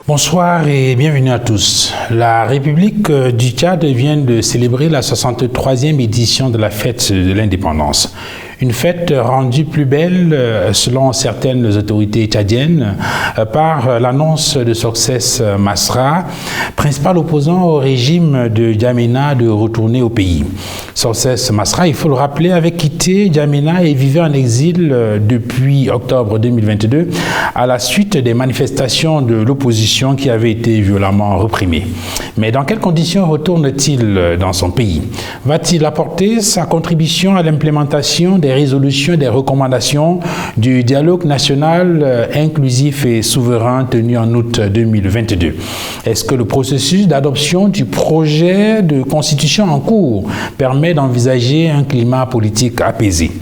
Bonsoir et bienvenue à tous. La République du Tchad vient de célébrer la 63e édition de la fête de l'indépendance. Une fête rendue plus belle, selon certaines autorités tchadiennes, par l'annonce de Success Masra, principal opposant au régime de N'Djamena, de retourner au pays. Success Masra, il faut le rappeler, avait quitté N'Djamena et vivait en exil depuis octobre 2022 à la suite des manifestations de l'opposition qui avaient été violemment réprimées. Mais dans quelles conditions retourne-t-il dans son pays? Va-t-il apporter sa contribution à l'implémentation des résolutions et des recommandations du dialogue national inclusif et souverain tenu en août 2022? Est-ce que le processus d'adoption du projet de constitution en cours permet d'envisager un climat politique apaisé?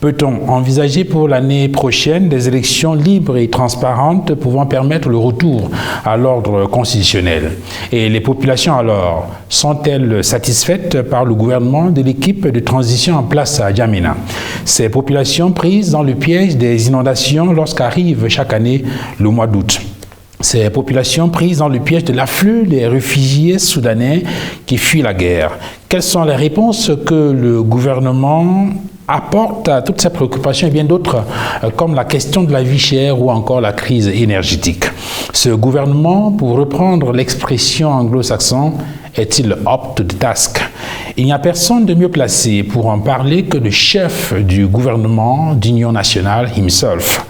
Peut-on envisager pour l'année prochaine des élections libres et transparentes pouvant permettre le retour à l'ordre constitutionnel? Et les populations alors, sont-elles satisfaites par le gouvernement de l'équipe de transition en place à N'Djamena? Ces populations prises dans le piège des inondations lorsqu'arrive chaque année le mois d'août. Ces populations prises dans le piège de l'afflux des réfugiés soudanais qui fuient la guerre. Quelles sont les réponses que le gouvernement apporte à toutes ces préoccupations et bien d'autres, comme la question de la vie chère ou encore la crise énergétique? Ce gouvernement, pour reprendre l'expression anglo-saxonne, est-il up to the task? Il n'y a personne de mieux placé pour en parler que le chef du gouvernement d'Union nationale himself.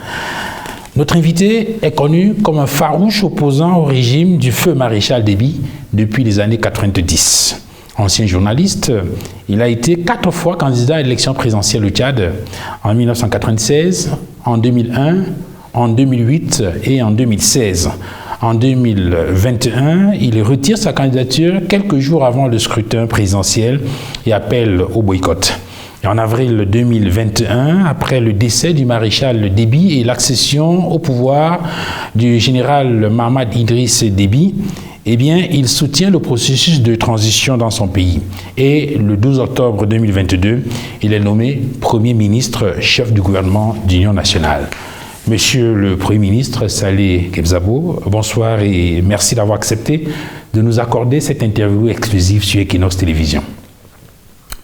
Notre invité est connu comme un farouche opposant au régime du feu maréchal Déby depuis les années 90. Ancien journaliste, il a été 4 fois candidat à l'élection présidentielle au Tchad, en 1996, en 2001, en 2008 et en 2016. En 2021, il retire sa candidature quelques jours avant le scrutin présidentiel et appelle au boycott. Et en avril 2021, après le décès du maréchal Déby et l'accession au pouvoir du général Mahamat Idriss Déby, eh bien, il soutient le processus de transition dans son pays. Et le 12 octobre 2022, il est nommé Premier ministre, chef du gouvernement d'Union nationale. Monsieur le Premier ministre Saleh Kebzabo, bonsoir et merci d'avoir accepté de nous accorder cette interview exclusive sur Equinox Télévision.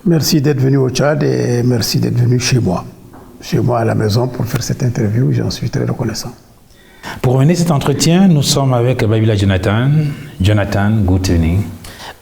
Merci d'être venu au Tchad et merci d'être venu chez moi à la maison pour faire cette interview. J'en suis très reconnaissant. Pour mener cet entretien, nous sommes avec Babila Jonathan. Jonathan, good evening.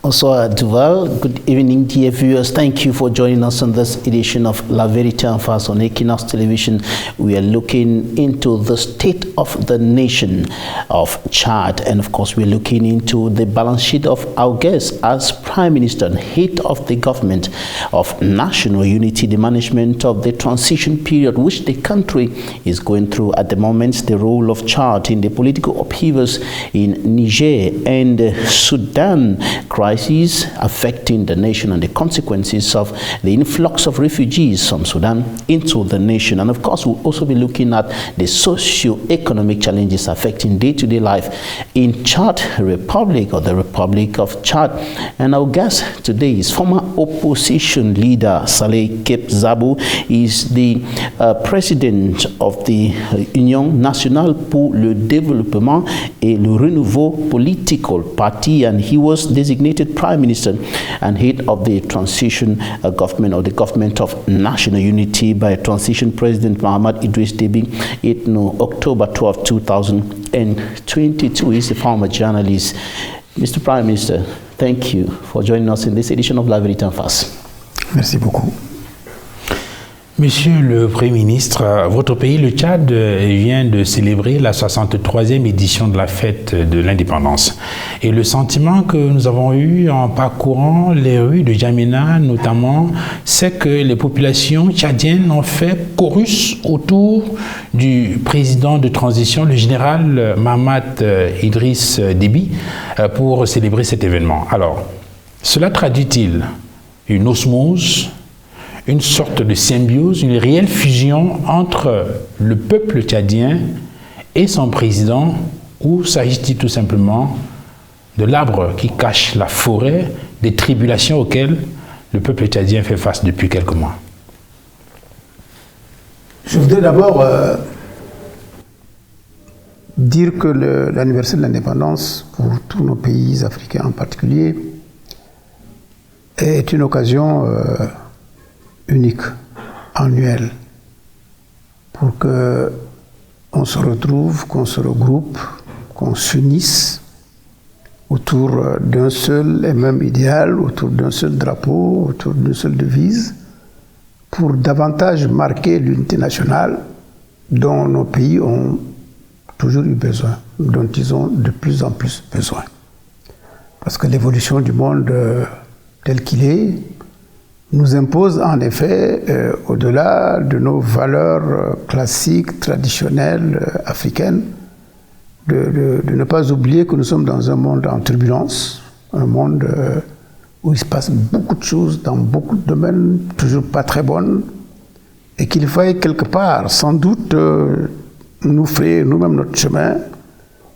Bonsoir Duval. Good evening, dear viewers. Thank you for joining us on this edition of La Vérité en Face on Equinox Television. We are looking into the state of the nation of Chad, and of course we're looking into the balance sheet of our guest as Prime Minister and head of the government of national unity, the management of the transition period which the country is going through at the moment, the role of Chad in the political upheavals in Niger and Sudan, crisis affecting the nation and the consequences of the influx of refugees from Sudan into the nation. And of course, we'll also be looking at the socio-economic challenges affecting day-to-day life in Chad Republic, or the Republic of Chad. And our guest today is former opposition leader Saleh Kebzabo. He is the president of the Union nationale pour le développement et le renouveau political party, and he was designated Prime Minister and head of the transition government, or the government of national unity, by transition President Mahamat Idriss Déby in October 12, 2022. He's a former journalist. Mr. Prime Minister, thank you for joining us in this edition of La Vérité en Face. Merci beaucoup. Monsieur le Premier ministre, votre pays, le Tchad, vient de célébrer la 63e édition de la fête de l'indépendance. Et le sentiment que nous avons eu en parcourant les rues de N'Djamena notamment, c'est que les populations tchadiennes ont fait chorus autour du président de transition, le général Mahamat Idriss Déby, pour célébrer cet événement. Alors, cela traduit-il une osmose, une sorte de symbiose, une réelle fusion entre le peuple tchadien et son président, ou s'agit-il tout simplement de l'arbre qui cache la forêt, des tribulations auxquelles le peuple tchadien fait face depuis quelques mois? Je voudrais d'abord dire que l'anniversaire de l'indépendance, pour tous nos pays africains en particulier, est une occasion unique, annuelle, pour qu'on se retrouve, qu'on se regroupe, qu'on s'unisse autour d'un seul et même idéal, autour d'un seul drapeau, autour d'une seule devise, pour davantage marquer l'unité nationale dont nos pays ont toujours eu besoin, dont ils ont de plus en plus besoin. Parce que l'évolution du monde tel qu'il est nous impose en effet, au-delà de nos valeurs classiques, traditionnelles, africaines, de ne pas oublier que nous sommes dans un monde en turbulence, un monde où il se passe beaucoup de choses dans beaucoup de domaines, toujours pas très bonnes, et qu'il faille quelque part, sans doute, nous faire nous-mêmes notre chemin,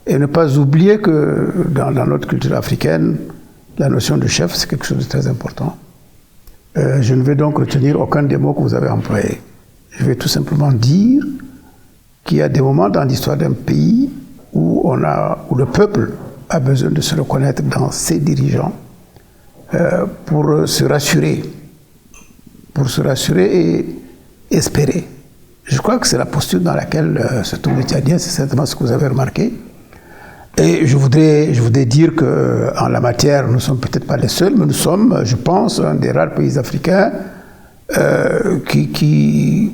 et ne pas oublier que dans notre culture africaine, la notion de chef, c'est quelque chose de très important. Je ne vais donc retenir aucun des mots que vous avez employés. Je vais tout simplement dire qu'il y a des moments dans l'histoire d'un pays où le peuple a besoin de se reconnaître dans ses dirigeants pour se rassurer et espérer. Je crois que c'est la posture dans laquelle se trouve le Tchadien, c'est certainement ce que vous avez remarqué. Et je voudrais dire qu'en la matière, nous ne sommes peut-être pas les seuls, mais nous sommes, je pense, un des rares pays africains qui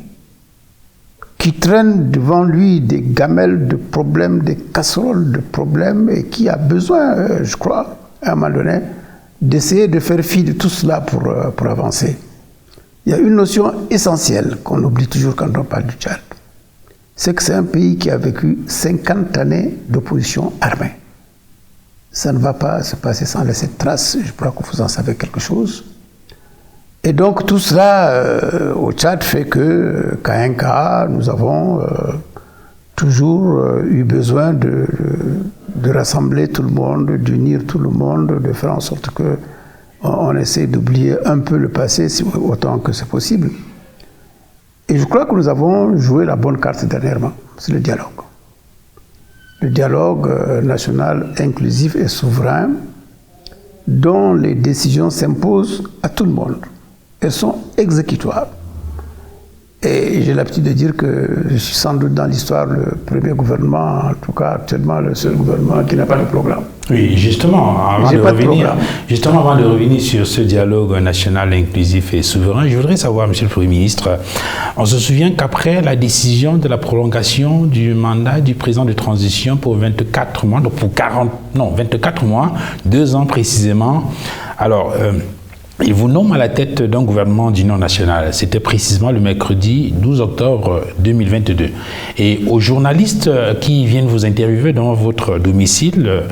traîne devant lui des gamelles de problèmes, des casseroles de problèmes, et qui a besoin, je crois, à un moment donné, d'essayer de faire fi de tout cela pour avancer. Il y a une notion essentielle qu'on oublie toujours quand on parle du Tchad. C'est que c'est un pays qui a vécu 50 années d'opposition armée. Ça ne va pas se passer sans laisser de traces, je crois que vous en savez quelque chose. Et donc tout cela au Tchad fait qu'à un cas, nous avons toujours eu besoin de rassembler tout le monde, d'unir tout le monde, de faire en sorte qu'on essaie d'oublier un peu le passé autant que c'est possible. Et je crois que nous avons joué la bonne carte dernièrement, c'est le dialogue. Le dialogue national inclusif et souverain dont les décisions s'imposent à tout le monde. Elles sont exécutoires. Et j'ai l'habitude de dire que je suis sans doute dans l'histoire le premier gouvernement, en tout cas actuellement le seul gouvernement qui n'a pas de programme. Oui, justement, avant de revenir sur ce dialogue national inclusif et souverain, je voudrais savoir, Monsieur le Premier ministre, on se souvient qu'après la décision de la prolongation du mandat du président de transition pour 24 mois, donc pour 24 mois, 2 ans précisément, alors... il vous nomme à la tête d'un gouvernement d'union nationale. C'était précisément le mercredi 12 octobre 2022. Et aux journalistes qui viennent vous interviewer dans votre domicile,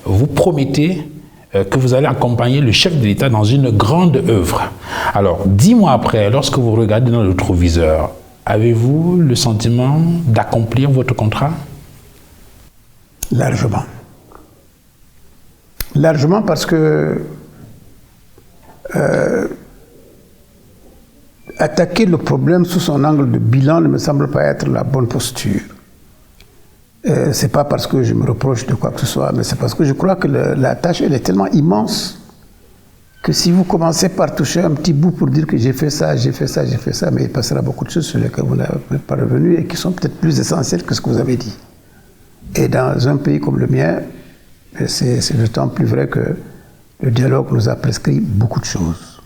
vous promettez que vous allez accompagner le chef de l'État dans une grande œuvre. Alors, 10 mois après, lorsque vous regardez dans le rétroviseur, avez-vous le sentiment d'accomplir votre contrat? Largement. Largement parce que attaquer le problème sous son angle de bilan ne me semble pas être la bonne posture. C'est pas parce que je me reproche de quoi que ce soit, mais c'est parce que je crois que la tâche elle est tellement immense que si vous commencez par toucher un petit bout pour dire que j'ai fait ça, mais il passera beaucoup de choses sur lesquelles vous n'êtes pas revenu et qui sont peut-être plus essentielles que ce que vous avez dit. Et dans un pays comme le mien, c'est d'autant plus vrai que le dialogue nous a prescrit beaucoup de choses.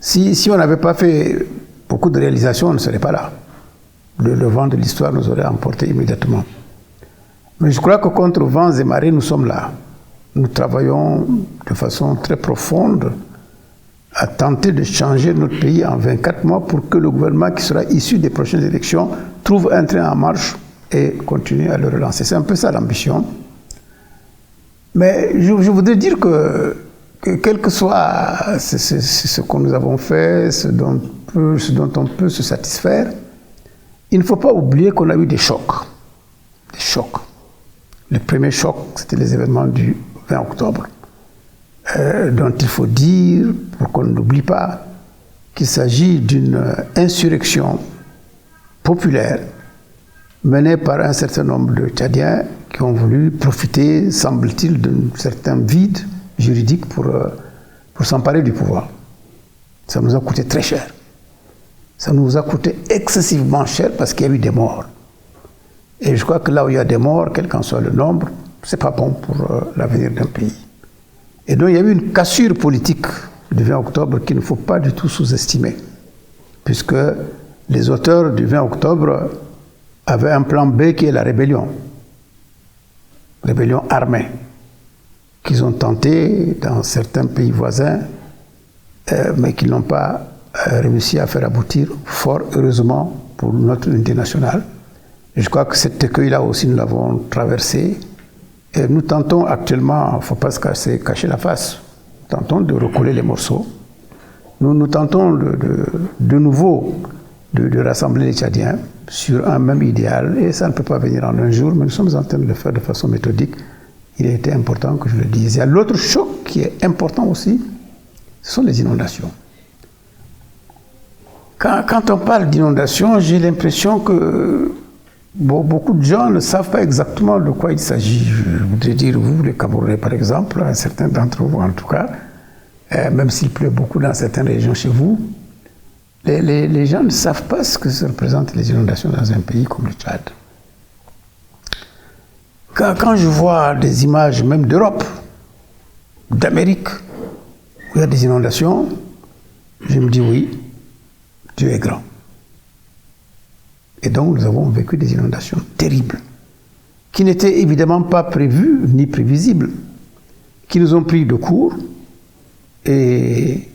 Si on n'avait pas fait beaucoup de réalisations, on ne serait pas là. Le vent de l'histoire nous aurait emportés immédiatement. Mais je crois que contre vents et marées, nous sommes là. Nous travaillons de façon très profonde à tenter de changer notre pays en 24 mois pour que le gouvernement qui sera issu des prochaines élections trouve un train en marche et continue à le relancer. C'est un peu ça l'ambition. Mais je voudrais dire que quel que soit ce que nous avons fait, ce dont on peut se satisfaire, il ne faut pas oublier qu'on a eu des chocs. Des chocs. Le premier choc, c'était les événements du 20 octobre, dont il faut dire, pour qu'on n'oublie pas, qu'il s'agit d'une insurrection populaire menée par un certain nombre de Tchadiens qui ont voulu profiter, semble-t-il, d'un certain vide juridique pour s'emparer du pouvoir. Ça nous a coûté très cher. Ça nous a coûté excessivement cher parce qu'il y a eu des morts. Et je crois que là où il y a des morts, quel qu'en soit le nombre, c'est pas bon pour l'avenir d'un pays. Et donc il y a eu une cassure politique du 20 octobre qu'il ne faut pas du tout sous-estimer, puisque les auteurs du 20 octobre avaient un plan B qui est la rébellion armée, qu'ils ont tenté dans certains pays voisins, mais qu'ils n'ont pas réussi à faire aboutir, fort heureusement pour notre unité nationale. Et je crois que cet écueil-là aussi, nous l'avons traversé. Et nous tentons actuellement, il ne faut pas se cacher la face, nous tentons de recoller les morceaux. Nous tentons de nouveau de rassembler les Tchadiens sur un même idéal. Et ça ne peut pas venir en un jour, mais nous sommes en train de le faire de façon méthodique. Il était important que je le dise. Il y a l'autre choc qui est important aussi, ce sont les inondations. Quand on parle d'inondations, j'ai l'impression que beaucoup de gens ne savent pas exactement de quoi il s'agit. Je voudrais dire, vous, les Camerounais par exemple, certains d'entre vous en tout cas, même s'il pleut beaucoup dans certaines régions chez vous, les gens ne savent pas ce que ça représente les inondations dans un pays comme le Tchad. Quand je vois des images même d'Europe, d'Amérique, où il y a des inondations, je me dis oui, Dieu est grand. Et donc nous avons vécu des inondations terribles, qui n'étaient évidemment pas prévues ni prévisibles, qui nous ont pris de court et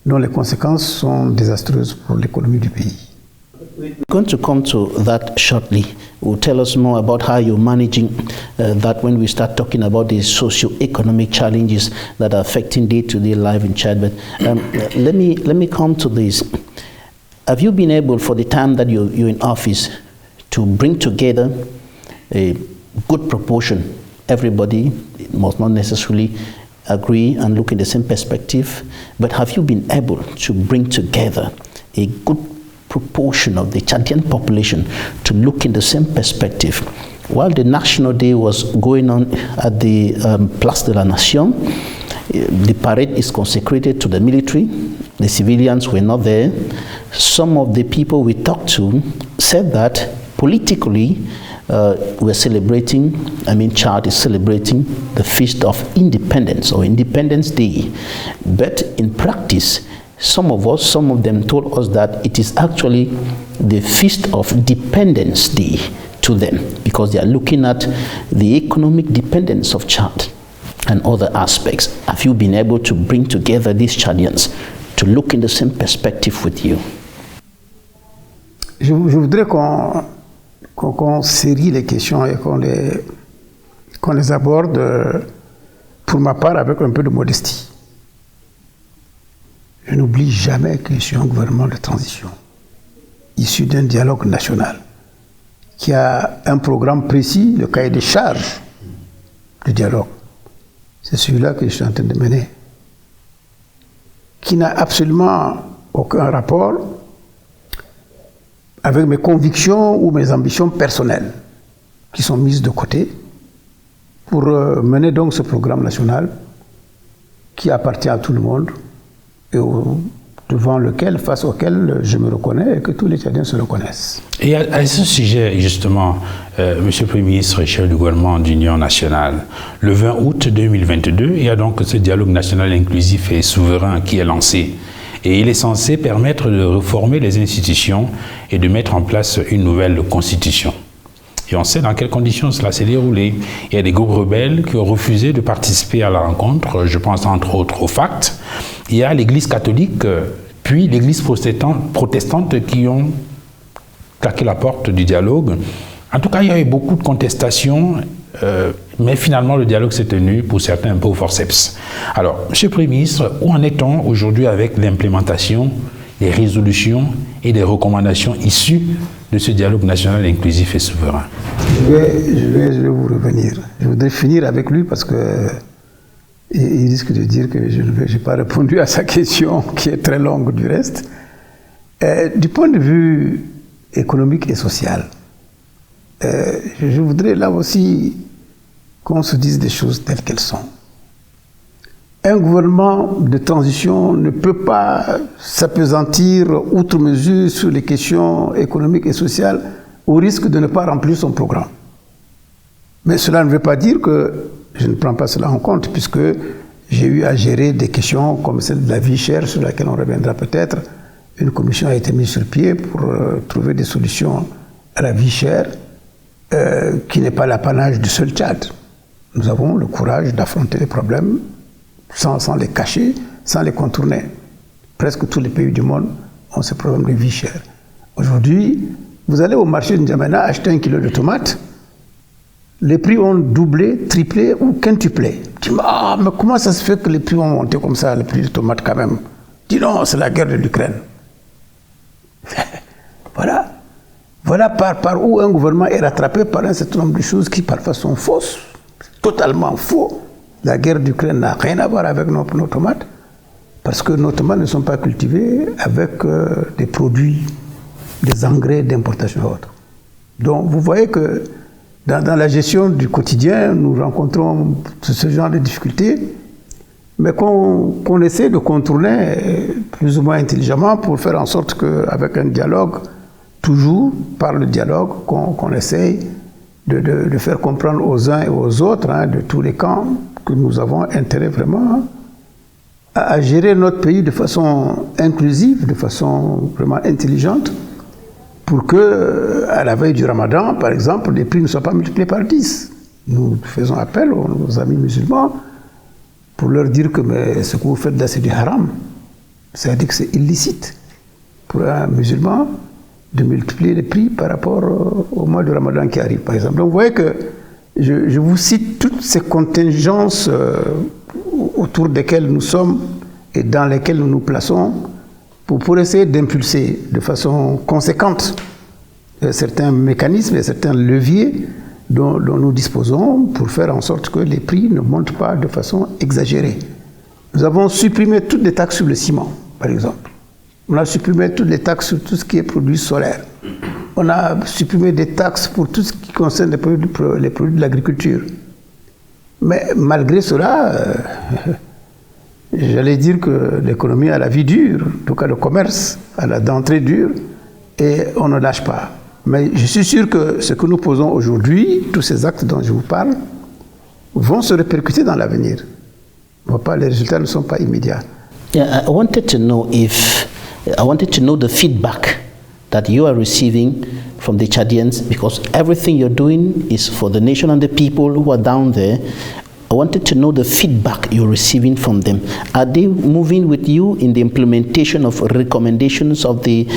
dont les conséquences sont désastreuses pour l'économie du pays. We're going to come to that shortly. Will tell us more about how you're managing that when we start talking about the socio-economic challenges that are affecting day-to-day life in Chad. But let me come to this. Have you been able, for the time that you're in office, to bring together a good proportion? Everybody must not necessarily agree and look in the same perspective, but have you been able to bring together a good proportion of the Chadian population to look in the same perspective? While the National Day was going on at the Place de la Nation, the parade is consecrated to the military. The civilians were not there. Some of the people we talked to said that politically we're celebrating, Chad is celebrating the Feast of Independence or Independence Day. But in practice, some of them told us that it is actually the Feast of Dependence Day to them, because they are looking at the economic dependence of Chad and other aspects. Have you been able to bring together these Chadians to look in the same perspective with you? Je voudrais qu'on série les questions et qu'on les aborde, pour ma part, avec un peu de modestie. Je n'oublie jamais que je suis un gouvernement de transition, issu d'un dialogue national, qui a un programme précis, le cahier des charges du dialogue. C'est celui-là que je suis en train de mener, qui n'a absolument aucun rapport avec mes convictions ou mes ambitions personnelles, qui sont mises de côté pour mener donc ce programme national qui appartient à tout le monde et face auquel je me reconnais et que tous les Tchadiens se reconnaissent. Et à ce sujet, justement, Monsieur le Premier ministre et chef du gouvernement d'Union nationale, le 20 août 2022, il y a donc ce dialogue national inclusif et souverain qui est lancé. Et il est censé permettre de réformer les institutions et de mettre en place une nouvelle constitution. Et on sait dans quelles conditions cela s'est déroulé. Il y a des groupes rebelles qui ont refusé de participer à la rencontre, je pense entre autres au FACT. Il y a l'Église catholique, puis l'Église protestante qui ont claqué la porte du dialogue. En tout cas, il y a eu beaucoup de contestations, mais finalement le dialogue s'est tenu, pour certains un peu au forceps. Alors, Monsieur le Premier ministre, où en est-on aujourd'hui avec l'implémentation des résolutions et des recommandations issues de ce dialogue national inclusif et souverain? Je vais vous revenir. Je voudrais finir avec lui parce que il risque de dire que je n'ai pas répondu à sa question, qui est très longue du reste. Du point de vue économique et social, Je voudrais là aussi qu'on se dise des choses telles qu'elles sont. Un gouvernement de transition ne peut pas s'appesantir outre mesure sur les questions économiques et sociales au risque de ne pas remplir son programme. Mais cela ne veut pas dire que je ne prends pas cela en compte, puisque j'ai eu à gérer des questions comme celle de la vie chère, sur laquelle on reviendra peut-être. Une commission a été mise sur pied pour trouver des solutions à la vie chère, qui n'est pas l'apanage du seul Tchad. Nous avons le courage d'affronter les problèmes sans les cacher, sans les contourner. Presque tous les pays du monde ont ce problème de vie chère. Aujourd'hui, vous allez au marché de N'Djamena acheter 1 kilo de tomates, les prix ont doublé, triplé ou quintuplé. Tu dis, ah, mais comment ça se fait que les prix ont monté comme ça, les prix de tomates quand même? Dis non, c'est la guerre de l'Ukraine. Voilà par où un gouvernement est rattrapé par un certain nombre de choses qui parfois sont fausses, totalement faux. La guerre d'Ukraine n'a rien à voir avec nos tomates, parce que nos tomates ne sont pas cultivées avec des produits, des engrais d'importation et autres. Donc vous voyez que dans la gestion du quotidien, nous rencontrons ce genre de difficultés, mais qu'on essaie de contourner plus ou moins intelligemment pour faire en sorte qu'avec un dialogue, toujours par le dialogue, qu'on essaye de faire comprendre aux uns et aux autres, de tous les camps, que nous avons intérêt vraiment à gérer notre pays de façon inclusive, de façon vraiment intelligente, pour que, à la veille du Ramadan, par exemple, les prix ne soient pas multipliés par 10. Nous faisons appel aux amis musulmans pour leur dire que mais ce que vous faites là, c'est du haram. C'est-à-dire que c'est illicite pour un musulman de multiplier les prix par rapport au mois du Ramadan qui arrive, par exemple. Donc vous voyez que je vous cite toutes ces contingences autour desquelles nous sommes et dans lesquelles nous nous plaçons pour essayer d'impulser de façon conséquente certains mécanismes et certains leviers dont nous disposons pour faire en sorte que les prix ne montent pas de façon exagérée. Nous avons supprimé toutes les taxes sur le ciment, par exemple. On a supprimé toutes les taxes sur tout ce qui est produits solaires. On a supprimé des taxes pour tout ce qui concerne les produits de l'agriculture. Mais malgré cela, j'allais dire que l'économie a la vie dure, en tout cas le commerce a la dentrée dure, et on ne lâche pas. Mais je suis sûr que ce que nous posons aujourd'hui, tous ces actes dont je vous parle, vont se répercuter dans l'avenir. Les résultats ne sont pas immédiats. Yeah, I wanted to know the feedback that you are receiving from the Chadians, because everything you're doing is for the nation and the people who are down there. I wanted to know the feedback you're receiving from them. Are they moving with you in the implementation of recommendations of the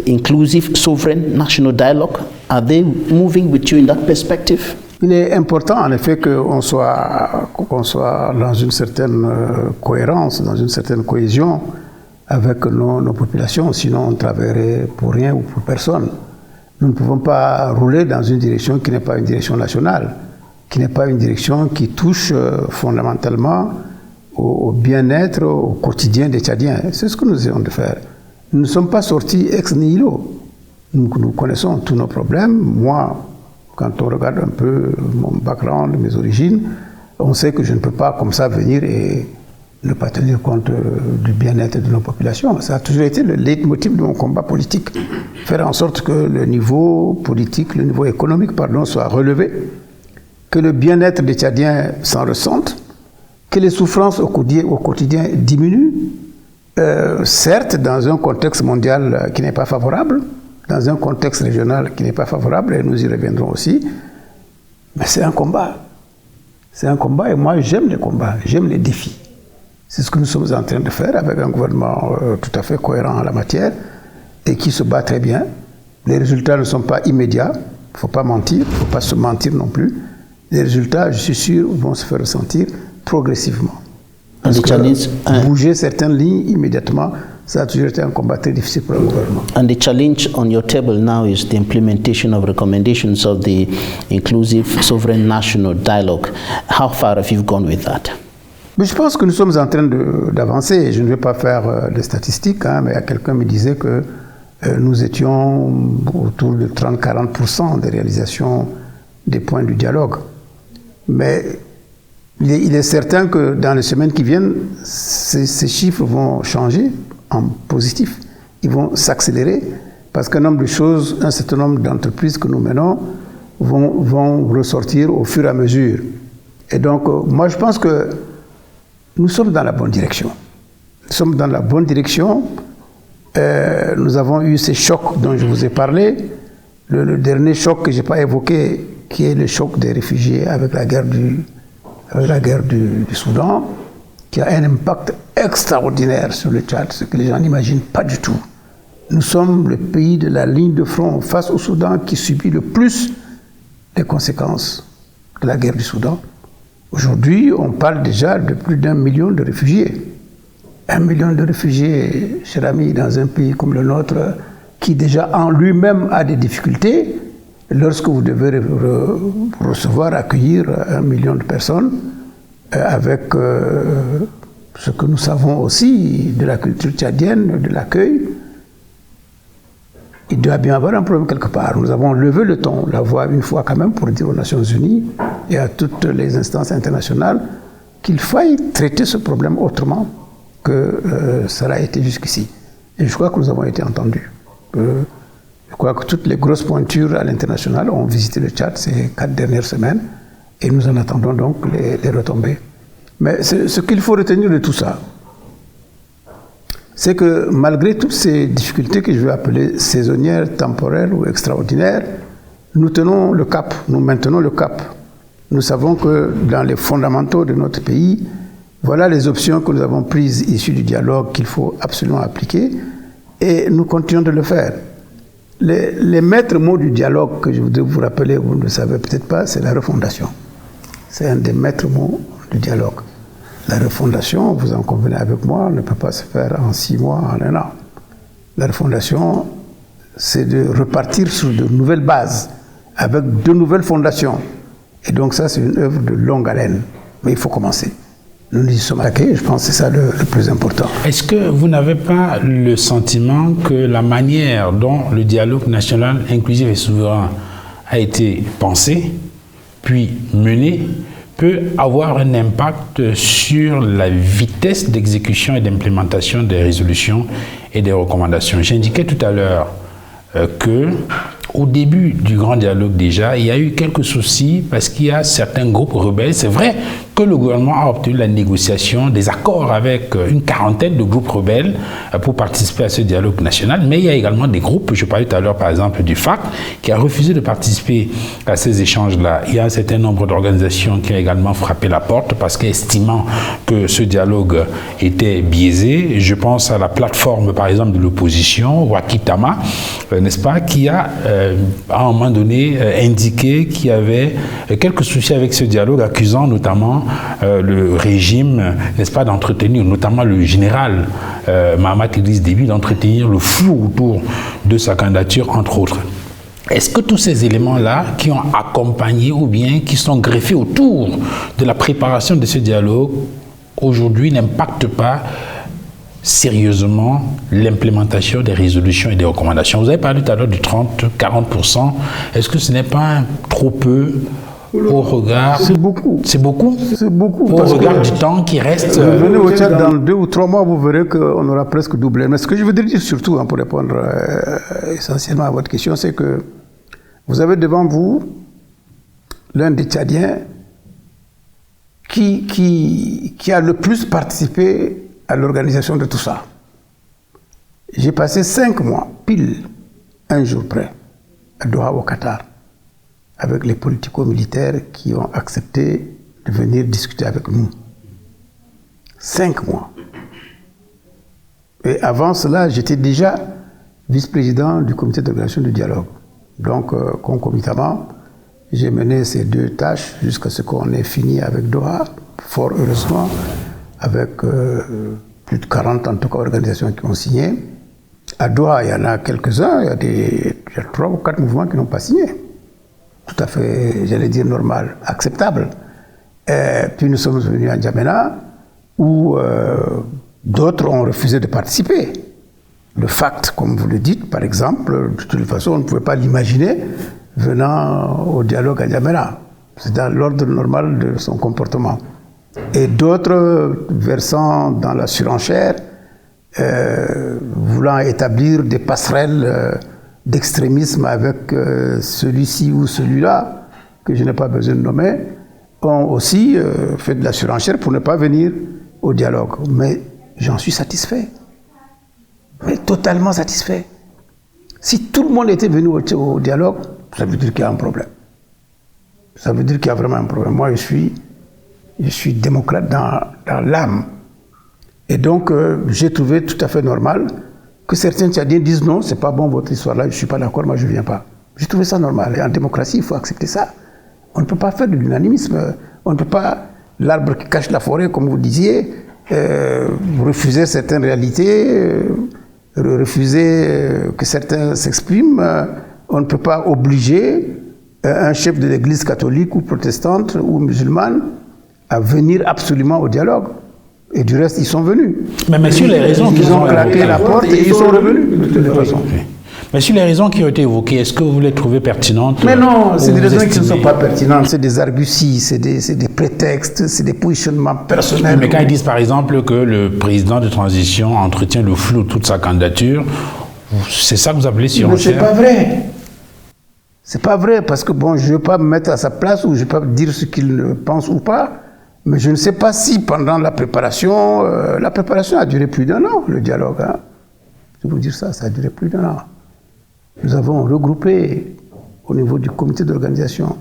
inclusive sovereign national dialogue? Are they moving with you in that perspective? Il est important en effet qu'on soit dans une certaine cohérence, dans une certaine cohésion avec nos populations, sinon on travaillerait pour rien ou pour personne. Nous ne pouvons pas rouler dans une direction qui n'est pas une direction nationale, qui n'est pas une direction qui touche fondamentalement au bien-être, au quotidien des Tchadiens. C'est ce que nous essayons de faire. Nous ne sommes pas sortis ex nihilo. Nous connaissons tous nos problèmes. Moi, quand on regarde un peu mon background, mes origines, on sait que je ne peux pas comme ça venir et ne pas tenir compte du bien-être de nos populations. Ça a toujours été le leitmotiv de mon combat politique. Faire en sorte que le niveau politique, le niveau économique, soit relevé, que le bien-être des Tchadiens s'en ressente, que les souffrances au quotidien diminuent, certes dans un contexte mondial qui n'est pas favorable, dans un contexte régional qui n'est pas favorable, et nous y reviendrons aussi, mais c'est un combat. C'est un combat et moi j'aime les combats, j'aime les défis. C'est ce que nous sommes en train de faire avec un gouvernement tout à fait cohérent en la matière et qui se bat très bien. Les résultats ne sont pas immédiats, il ne faut pas mentir, il ne faut pas se mentir non plus. Les résultats, je suis sûr, vont se faire ressentir progressivement. Parce que bouger certaines lignes immédiatement, ça a toujours été un combat très difficile pour le gouvernement. And the challenge on your table now is the implementation of recommendations of the inclusive sovereign national dialogue. How far have you gone with that? Mais je pense que nous sommes en train d'avancer. Je ne vais pas faire des statistiques, mais quelqu'un me disait que nous étions autour de 30-40% de réalisation des points du dialogue. Mais il est certain que dans les semaines qui viennent, ces chiffres vont changer en positif. Ils vont s'accélérer parce qu'un nombre de choses, un certain nombre d'entreprises que nous menons vont ressortir au fur et à mesure. Et donc, moi, je pense que nous sommes dans la bonne direction. Nous sommes dans la bonne direction. Nous avons eu ces chocs dont je vous ai parlé. Le dernier choc que je n'ai pas évoqué, qui est le choc des réfugiés avec la guerre du Soudan, qui a un impact extraordinaire sur le Tchad, ce que les gens n'imaginent pas du tout. Nous sommes le pays de la ligne de front face au Soudan qui subit le plus les conséquences de la guerre du Soudan. Aujourd'hui, on parle déjà de plus d'1 million de réfugiés. 1 million de réfugiés, cher ami, dans un pays comme le nôtre, qui déjà en lui-même a des difficultés, lorsque vous devez recevoir, accueillir 1 million de personnes, avec ce que nous savons aussi de la culture tchadienne, de l'accueil, il doit bien avoir un problème quelque part. Nous avons levé le ton, la voix une fois quand même, pour dire aux Nations Unies et à toutes les instances internationales qu'il faille traiter ce problème autrement que cela a été jusqu'ici. Et je crois que nous avons été entendus. Je crois que toutes les grosses pointures à l'international ont visité le Tchad ces 4 dernières semaines et nous en attendons donc les retombées. Mais ce qu'il faut retenir de tout ça, c'est que malgré toutes ces difficultés que je vais appeler saisonnières, temporaires ou extraordinaires, nous tenons le cap, nous maintenons le cap. Nous savons que dans les fondamentaux de notre pays, voilà les options que nous avons prises issues du dialogue qu'il faut absolument appliquer et nous continuons de le faire. Les maîtres mots du dialogue que je voudrais vous rappeler, vous ne le savez peut-être pas, c'est la refondation. C'est un des maîtres mots du dialogue. La refondation, vous en convenez avec moi, ne peut pas se faire en 6 mois, en 1 an. La refondation, c'est de repartir sur de nouvelles bases, avec de nouvelles fondations. Et donc ça, c'est une œuvre de longue haleine. Mais il faut commencer. Nous y sommes attaqués, je pense que c'est ça le plus important. Est-ce que vous n'avez pas le sentiment que la manière dont le dialogue national inclusif et souverain a été pensé, puis mené, peut avoir un impact sur la vitesse d'exécution et d'implémentation des résolutions et des recommandations? J'indiquais tout à l'heure que au début du grand dialogue déjà, il y a eu quelques soucis parce qu'il y a certains groupes rebelles. C'est vrai que le gouvernement a obtenu la négociation des accords avec une 40aine de groupes rebelles pour participer à ce dialogue national, mais il y a également des groupes, je parlais tout à l'heure par exemple du FAC, qui a refusé de participer à ces échanges-là. Il y a un certain nombre d'organisations qui ont également frappé la porte parce qu'estimant que ce dialogue était biaisé. Je pense à la plateforme par exemple de l'opposition, Wakitama, n'est-ce pas, qui a à un moment donné indiqué qu'il y avait quelques soucis avec ce dialogue, accusant notamment le régime, n'est-ce pas, d'entretenir, notamment le général Mahamat Idriss Déby, d'entretenir le flou autour de sa candidature, entre autres. Est-ce que tous ces éléments-là qui ont accompagné ou bien qui sont greffés autour de la préparation de ce dialogue, aujourd'hui n'impactent pas sérieusement l'implémentation des résolutions et des recommandations? Vous avez parlé tout à l'heure du 30-40%. Est-ce que ce n'est pas trop peu au regard... C'est beaucoup. C'est beaucoup? C'est beaucoup. Au regard du temps qui reste... Venez au Tchad dans 2 ou 3 mois, vous verrez qu'on aura presque doublé. Mais ce que je voudrais dire surtout, pour répondre essentiellement à votre question, c'est que vous avez devant vous l'un des Tchadiens qui a le plus participé à l'organisation de tout ça. J'ai passé 5 mois, pile, un jour près, à Doha, au Qatar, avec les politico-militaires qui ont accepté de venir discuter avec nous. 5 mois. Et avant cela, j'étais déjà vice-président du comité d'organisation du dialogue. Donc, concomitamment, j'ai mené ces 2 tâches jusqu'à ce qu'on ait fini avec Doha, fort heureusement, avec plus de 40 en tout cas organisations qui ont signé. À Doha, il y en a quelques-uns, il y a 3 ou 4 mouvements qui n'ont pas signé. Tout à fait, j'allais dire normal, acceptable. Puis nous sommes venus à N'Djamena, où d'autres ont refusé de participer. Le FACT, comme vous le dites, par exemple, de toute façon, on ne pouvait pas l'imaginer venant au dialogue à N'Djamena. C'est dans l'ordre normal de son comportement. Et d'autres versant dans la surenchère, voulant établir des passerelles d'extrémisme avec celui-ci ou celui-là, que je n'ai pas besoin de nommer, ont aussi fait de la surenchère pour ne pas venir au dialogue. Mais j'en suis satisfait. Mais totalement satisfait. Si tout le monde était venu au dialogue, ça veut dire qu'il y a un problème. Ça veut dire qu'il y a vraiment un problème. Moi, je suis démocrate dans l'âme. Et donc, j'ai trouvé tout à fait normal que certains Tchadiens disent non, c'est pas bon votre histoire-là, je ne suis pas d'accord, moi je ne viens pas. J'ai trouvé ça normal. Et en démocratie, il faut accepter ça. On ne peut pas faire de l'unanimisme. On ne peut pas, l'arbre qui cache la forêt, comme vous disiez, refuser certaines réalités, refuser que certains s'expriment. On ne peut pas obliger un chef de l'église catholique ou protestante ou musulmane à venir absolument au dialogue. Et du reste, ils sont venus. Mais sur les raisons ils ont claqué la porte et ils sont revenus de toutes les façons. Mais sur les raisons qui ont été évoquées, est-ce que vous les trouvez pertinentes? Mais non, c'est des raisons qui ne sont pas pertinentes. C'est des arguties, c'est des prétextes, c'est des positionnements personnels. Mais quand ils disent par exemple que le président de transition entretient le flou de toute sa candidature, c'est ça que vous appelez surenchère? Mais c'est pas vrai. C'est pas vrai, parce que bon, je ne vais pas me mettre à sa place ou je ne vais pas dire ce qu'il pense ou pas. Mais je ne sais pas si pendant la préparation a duré plus d'1 an, le dialogue. Hein. Je vais vous dire ça a duré plus d'1 an. Nous avons regroupé au niveau du comité d'organisation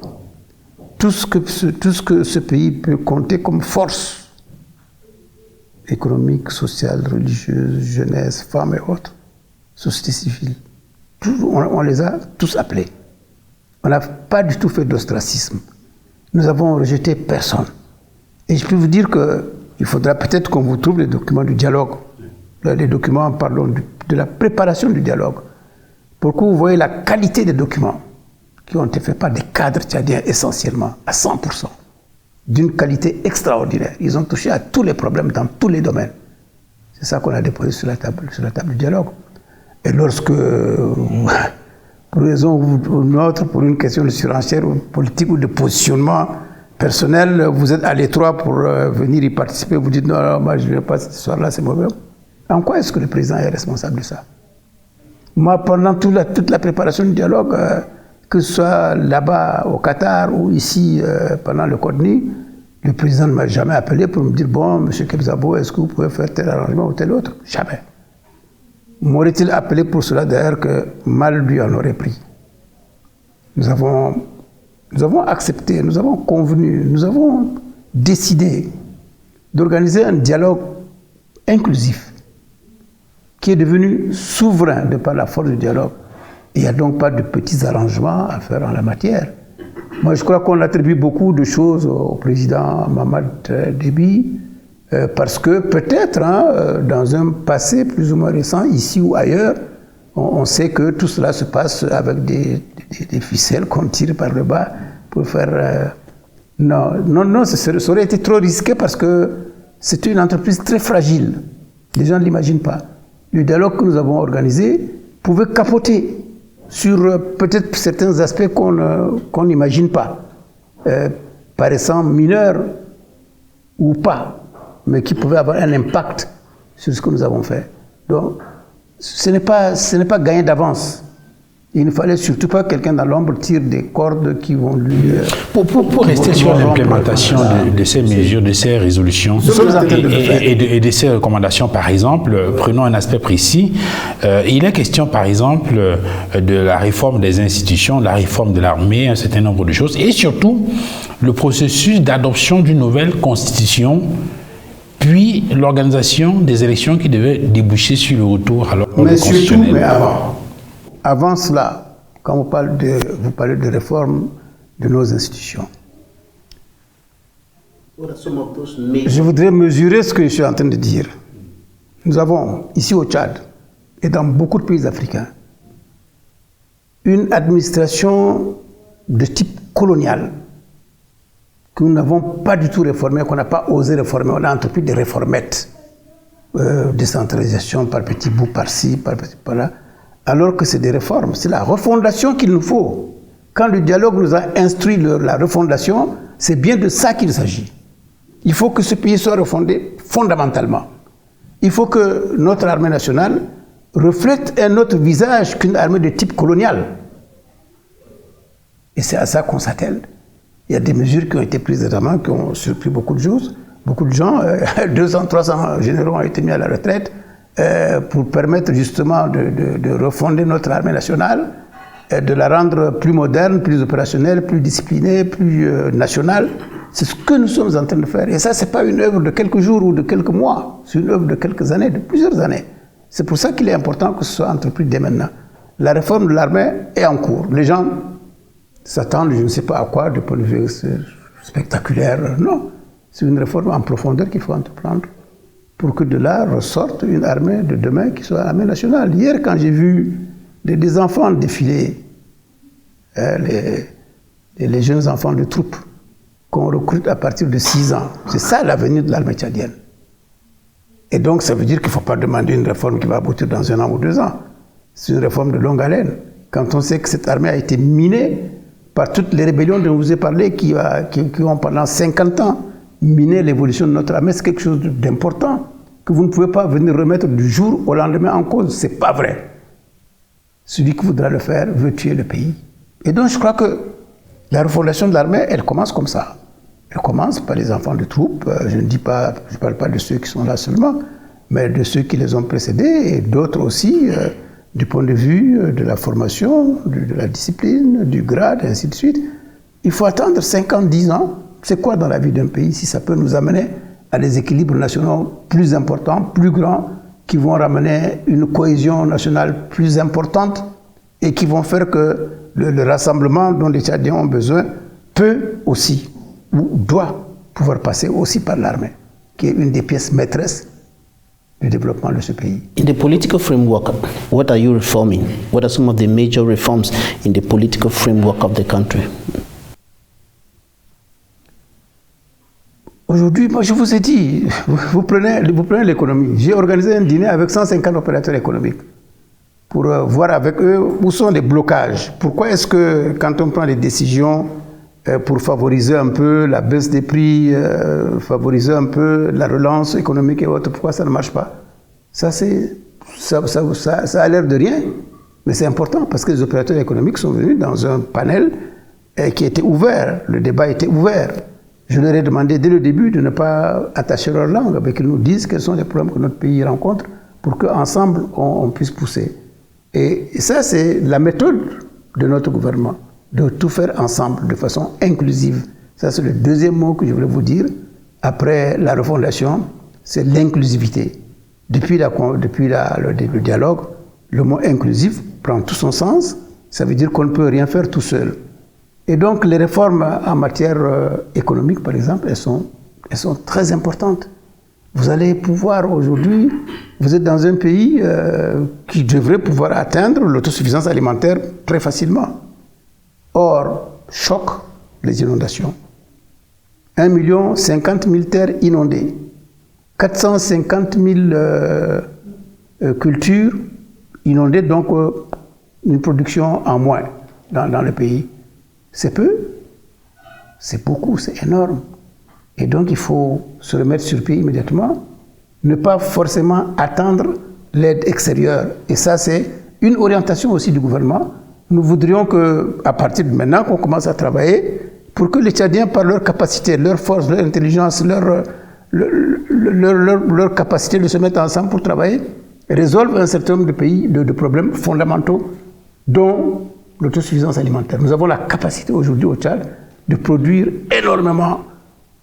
tout ce que ce pays peut compter comme force économique, sociale, religieuse, jeunesse, femmes et autres, société civile. On les a tous appelés. On n'a pas du tout fait d'ostracisme. Nous avons rejeté personne. Et je peux vous dire qu'il faudra peut-être qu'on vous trouve les documents du dialogue, les documents, pardon, de la préparation du dialogue, pour que vous voyez la qualité des documents qui ont été faits par des cadres tchadiens essentiellement, à 100%, d'une qualité extraordinaire. Ils ont touché à tous les problèmes dans tous les domaines. C'est ça qu'on a déposé sur la table du dialogue. Et lorsque, pour une raison ou une autre, pour une question de surenchère ou politique ou de positionnement personnel, vous êtes à l'étroit pour venir y participer, vous dites non, moi je ne viens pas cette histoire-là, c'est mauvais. En quoi est-ce que le président est responsable de ça? Moi, pendant toute la préparation du dialogue, que ce soit là-bas au Qatar ou ici pendant le Codni, le président ne m'a jamais appelé pour me dire bon, monsieur Kebzabo, est-ce que vous pouvez faire tel arrangement ou tel autre? Jamais. M'aurait-il appelé pour cela d'ailleurs que mal lui en aurait pris? Nous avons accepté, nous avons convenu, nous avons décidé d'organiser un dialogue inclusif qui est devenu souverain de par la force du dialogue. Il n'y a donc pas de petits arrangements à faire en la matière. Moi, je crois qu'on attribue beaucoup de choses au président Mamad Déby parce que peut-être, dans un passé plus ou moins récent, ici ou ailleurs, on sait que tout cela se passe avec des ficelles qu'on tire par le bas pour faire... Non, ça aurait été trop risqué parce que c'est une entreprise très fragile. Les gens ne l'imaginent pas. Le dialogue que nous avons organisé pouvait capoter sur peut-être certains aspects qu'on n'imagine pas, paraissant mineurs ou pas, mais qui pouvaient avoir un impact sur ce que nous avons fait. Donc, ce n'est pas gagné d'avance. Il ne fallait surtout pas que quelqu'un dans l'ombre tire des cordes qui vont lui... Pour rester sur l'implémentation de ces mesures, de ces résolutions et de ces recommandations, par exemple, prenons un aspect précis. Il est question, par exemple, de la réforme des institutions, de la réforme de l'armée, un certain nombre de choses, et surtout le processus d'adoption d'une nouvelle constitution, puis l'organisation des élections qui devaient déboucher sur le retour à l'ordre constitutionnel. Mais avant cela, quand vous parlez de réforme de nos institutions, je voudrais mesurer ce que je suis en train de dire. Nous avons, ici au Tchad, et dans beaucoup de pays africains, une administration de type colonial que nous n'avons pas du tout réformée, qu'on n'a pas osé réformer. On a entrepris des réformettes. décentralisation par petits bouts, par-ci, par par-là, alors que c'est des réformes. C'est la refondation qu'il nous faut. Quand le dialogue nous a instruit la refondation, c'est bien de ça qu'il s'agit. Il faut que ce pays soit refondé fondamentalement. Il faut que notre armée nationale reflète un autre visage qu'une armée de type colonial. Et c'est à ça qu'on s'attelle. Il y a des mesures qui ont été prises récemment, qui ont surpris beaucoup de choses. Beaucoup de gens, 200, 300 généraux ont été mis à la retraite pour permettre justement de refonder notre armée nationale, de la rendre plus moderne, plus opérationnelle, plus disciplinée, plus nationale. C'est ce que nous sommes en train de faire. Et ça, ce n'est pas une œuvre de quelques jours ou de quelques mois. C'est une œuvre de quelques années, de plusieurs années. C'est pour ça qu'il est important que ce soit entrepris dès maintenant. La réforme de l'armée est en cours. Les gens s'attendent, je ne sais pas à quoi, de point de vue spectaculaire. Non, c'est une réforme en profondeur qu'il faut entreprendre pour que de là ressorte une armée de demain qui soit l'armée nationale. Hier, quand j'ai vu des enfants défiler, les jeunes enfants de troupes qu'on recrute à partir de 6 ans, c'est ça l'avenir de l'armée tchadienne. Et donc, ça veut dire qu'il ne faut pas demander une réforme qui va aboutir dans 1 an ou 2 ans. C'est une réforme de longue haleine. Quand on sait que cette armée a été minée par toutes les rébellions dont je vous ai parlé, qui ont pendant 50 ans miné l'évolution de notre armée, c'est quelque chose d'important que vous ne pouvez pas venir remettre du jour au lendemain en cause. Ce n'est pas vrai. Celui qui voudra le faire veut tuer le pays. Et donc, je crois que la refondation de l'armée, elle commence comme ça. Elle commence par les enfants de troupes. Je ne parle pas de ceux qui sont là seulement, mais de ceux qui les ont précédés et d'autres aussi, du point de vue de la formation, de la discipline, du grade, et ainsi de suite. Il faut attendre 50, 10 ans. C'est quoi dans la vie d'un pays si ça peut nous amener à des équilibres nationaux plus importants, plus grands, qui vont ramener une cohésion nationale plus importante et qui vont faire que le rassemblement dont les Tchadiens ont besoin peut aussi, ou doit pouvoir passer aussi par l'armée, qui est une des pièces maîtresses du développement de ce pays. In the political framework, what are you reforming? What are some of the major reforms in the political framework of the country? Aujourd'hui, moi je vous ai dit, vous prenez l'économie. J'ai organisé un dîner avec 150 opérateurs économiques pour voir avec eux où sont les blocages. Pourquoi est-ce que quand on prend des décisions pour favoriser un peu la baisse des prix, favoriser un peu la relance économique et autres, pourquoi ça ne marche pas? Ça a l'air de rien, mais c'est important parce que les opérateurs économiques sont venus dans un panel qui était ouvert, le débat était ouvert. Je leur ai demandé dès le début de ne pas attacher leur langue, mais qu'ils nous disent quels sont les problèmes que notre pays rencontre pour qu'ensemble on puisse pousser. Et ça, c'est la méthode de notre gouvernement, de tout faire ensemble, de façon inclusive. Ça, c'est le deuxième mot que je voulais vous dire. Après la refondation, c'est l'inclusivité. Depuis le dialogue, le mot inclusif prend tout son sens. Ça veut dire qu'on ne peut rien faire tout seul. Et donc, les réformes en matière économique, par exemple, elles sont très importantes. Vous allez pouvoir aujourd'hui, vous êtes dans un pays qui devrait pouvoir atteindre l'autosuffisance alimentaire très facilement. Or, choc, les inondations. 1 050 000 terres inondées. 450 000 cultures inondées, donc une production en moins dans le pays. C'est peu, c'est beaucoup, c'est énorme. Et donc il faut se remettre sur pied immédiatement, ne pas forcément attendre l'aide extérieure. Et ça, c'est une orientation aussi du gouvernement. Nous voudrions qu'à partir de maintenant, qu'on commence à travailler pour que les Tchadiens, par leur capacité, leur force, leur intelligence, leur capacité de se mettre ensemble pour travailler, résolvent un certain nombre de problèmes fondamentaux, dont l'autosuffisance alimentaire. Nous avons la capacité aujourd'hui au Tchad de produire énormément,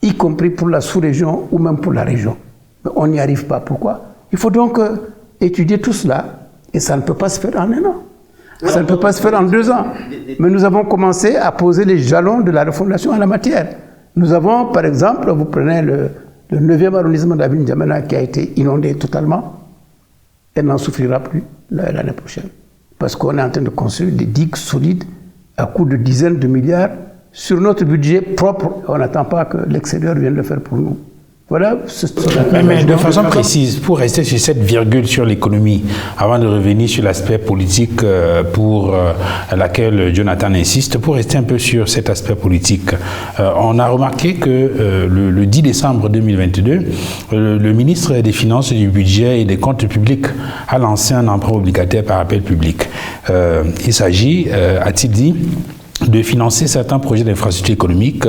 y compris pour la sous-région ou même pour la région. Mais on n'y arrive pas. Pourquoi? Il faut donc étudier tout cela, et ça ne peut pas se faire en 1 an. Ça ne peut pas se faire en 2 ans. Mais nous avons commencé à poser les jalons de la refondation en la matière. Nous avons, par exemple, vous prenez le 9e arrondissement de la ville de N'Djamena qui a été inondé totalement, elle n'en souffrira plus l'année prochaine. Parce qu'on est en train de construire des digues solides à coût de dizaines de milliards sur notre budget propre. On n'attend pas que l'extérieur vienne le faire pour nous. Voilà. Mais de façon précise, pour rester sur cette virgule sur l'économie, avant de revenir sur l'aspect politique pour laquelle Jonathan insiste, pour rester un peu sur cet aspect politique, on a remarqué que le 10 décembre 2022, le ministre des Finances, du Budget et des Comptes publics a lancé un emprunt obligataire par appel public. Il s'agit, a-t-il dit, de financer certains projets d'infrastructures économiques,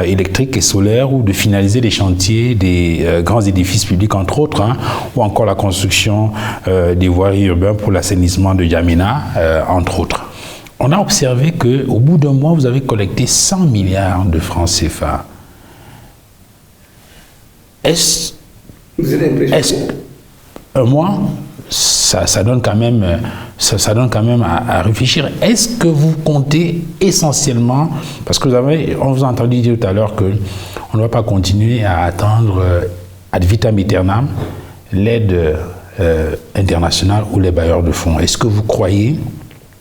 électriques et solaires, ou de finaliser les chantiers des grands édifices publics, entre autres, ou encore la construction des voiries urbaines pour l'assainissement de Yamena, entre autres. On a observé qu'au bout d'un mois, vous avez collecté 100 milliards de francs CFA. Est-ce un mois, ça donne quand même, à réfléchir. Est-ce que vous comptez essentiellement, parce que on vous a entendu dire tout à l'heure qu'on ne va pas continuer à attendre ad vitam aeternam l'aide internationale ou les bailleurs de fonds. Est-ce que vous croyez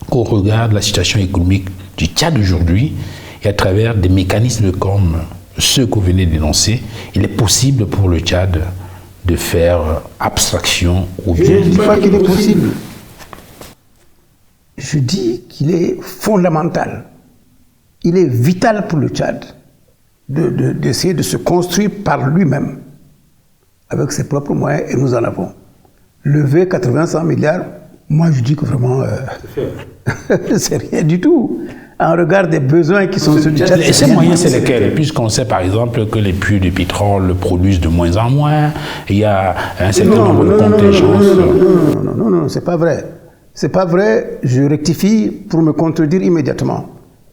qu'au regard de la situation économique du Tchad aujourd'hui et à travers des mécanismes comme ceux que vous venez d'énoncer, il est possible pour le Tchad de faire abstraction ou bien... Je ne dis pas qu'il est possible. Je dis qu'il est fondamental. Il est vital pour le Tchad d'essayer de se construire par lui-même, avec ses propres moyens, et nous en avons. Lever 80-100 milliards, moi je dis que vraiment, c'est rien du tout. En regard des besoins qui sont ceux du Tchad. Et ces moyens, c'est lesquels? Puisqu'on sait par exemple que les puits de pétrole produisent de moins en moins, il y a un certain nombre de contingences. Non, c'est pas vrai. C'est pas vrai, je rectifie pour me contredire immédiatement.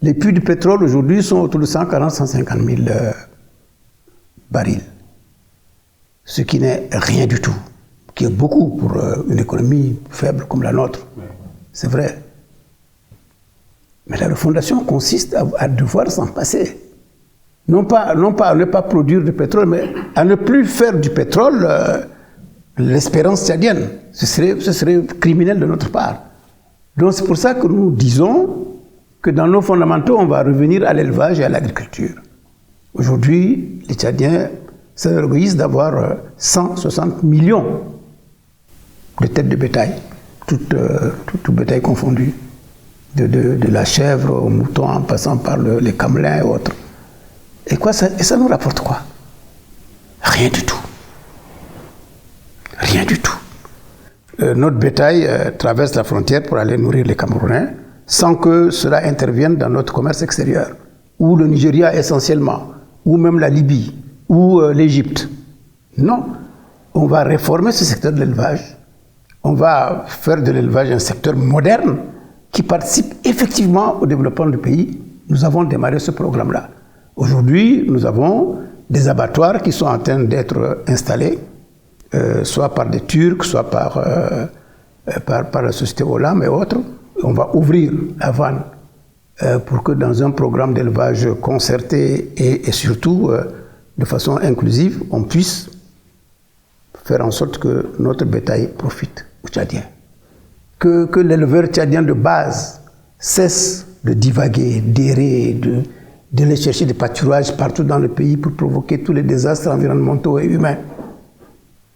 Les puits de pétrole aujourd'hui sont autour de 140-150 000 barils. Ce qui n'est rien du tout, qui est beaucoup pour une économie faible comme la nôtre. C'est vrai. Mais la refondation consiste à devoir s'en passer. Non pas à ne pas produire de pétrole, mais à ne plus faire du pétrole l'espérance tchadienne. Ce serait criminel de notre part. Donc c'est pour ça que nous disons que dans nos fondamentaux, on va revenir à l'élevage et à l'agriculture. Aujourd'hui, les Tchadiens s'enorgueillissent d'avoir 160 millions de têtes de bétail, tout bétail confondu. De la chèvre au mouton en passant par les camelins et autres. Et ça nous rapporte quoi? Rien du tout. Rien du tout. Notre bétail traverse la frontière pour aller nourrir les Camerounais sans que cela intervienne dans notre commerce extérieur, ou le Nigeria essentiellement, ou même la Libye, ou l'Égypte. Non. On va réformer ce secteur de l'élevage. On va faire de l'élevage un secteur moderne qui participe effectivement au développement du pays. Nous avons démarré ce programme-là. Aujourd'hui, nous avons des abattoirs qui sont en train d'être installés, soit par des Turcs, soit par la société Olam et autres. On va ouvrir la vanne pour que dans un programme d'élevage concerté et surtout de façon inclusive, on puisse faire en sorte que notre bétail profite aux Tchadiens. Que l'éleveur tchadien de base cesse de divaguer, d'errer, d'aller chercher des pâturages partout dans le pays pour provoquer tous les désastres environnementaux et humains.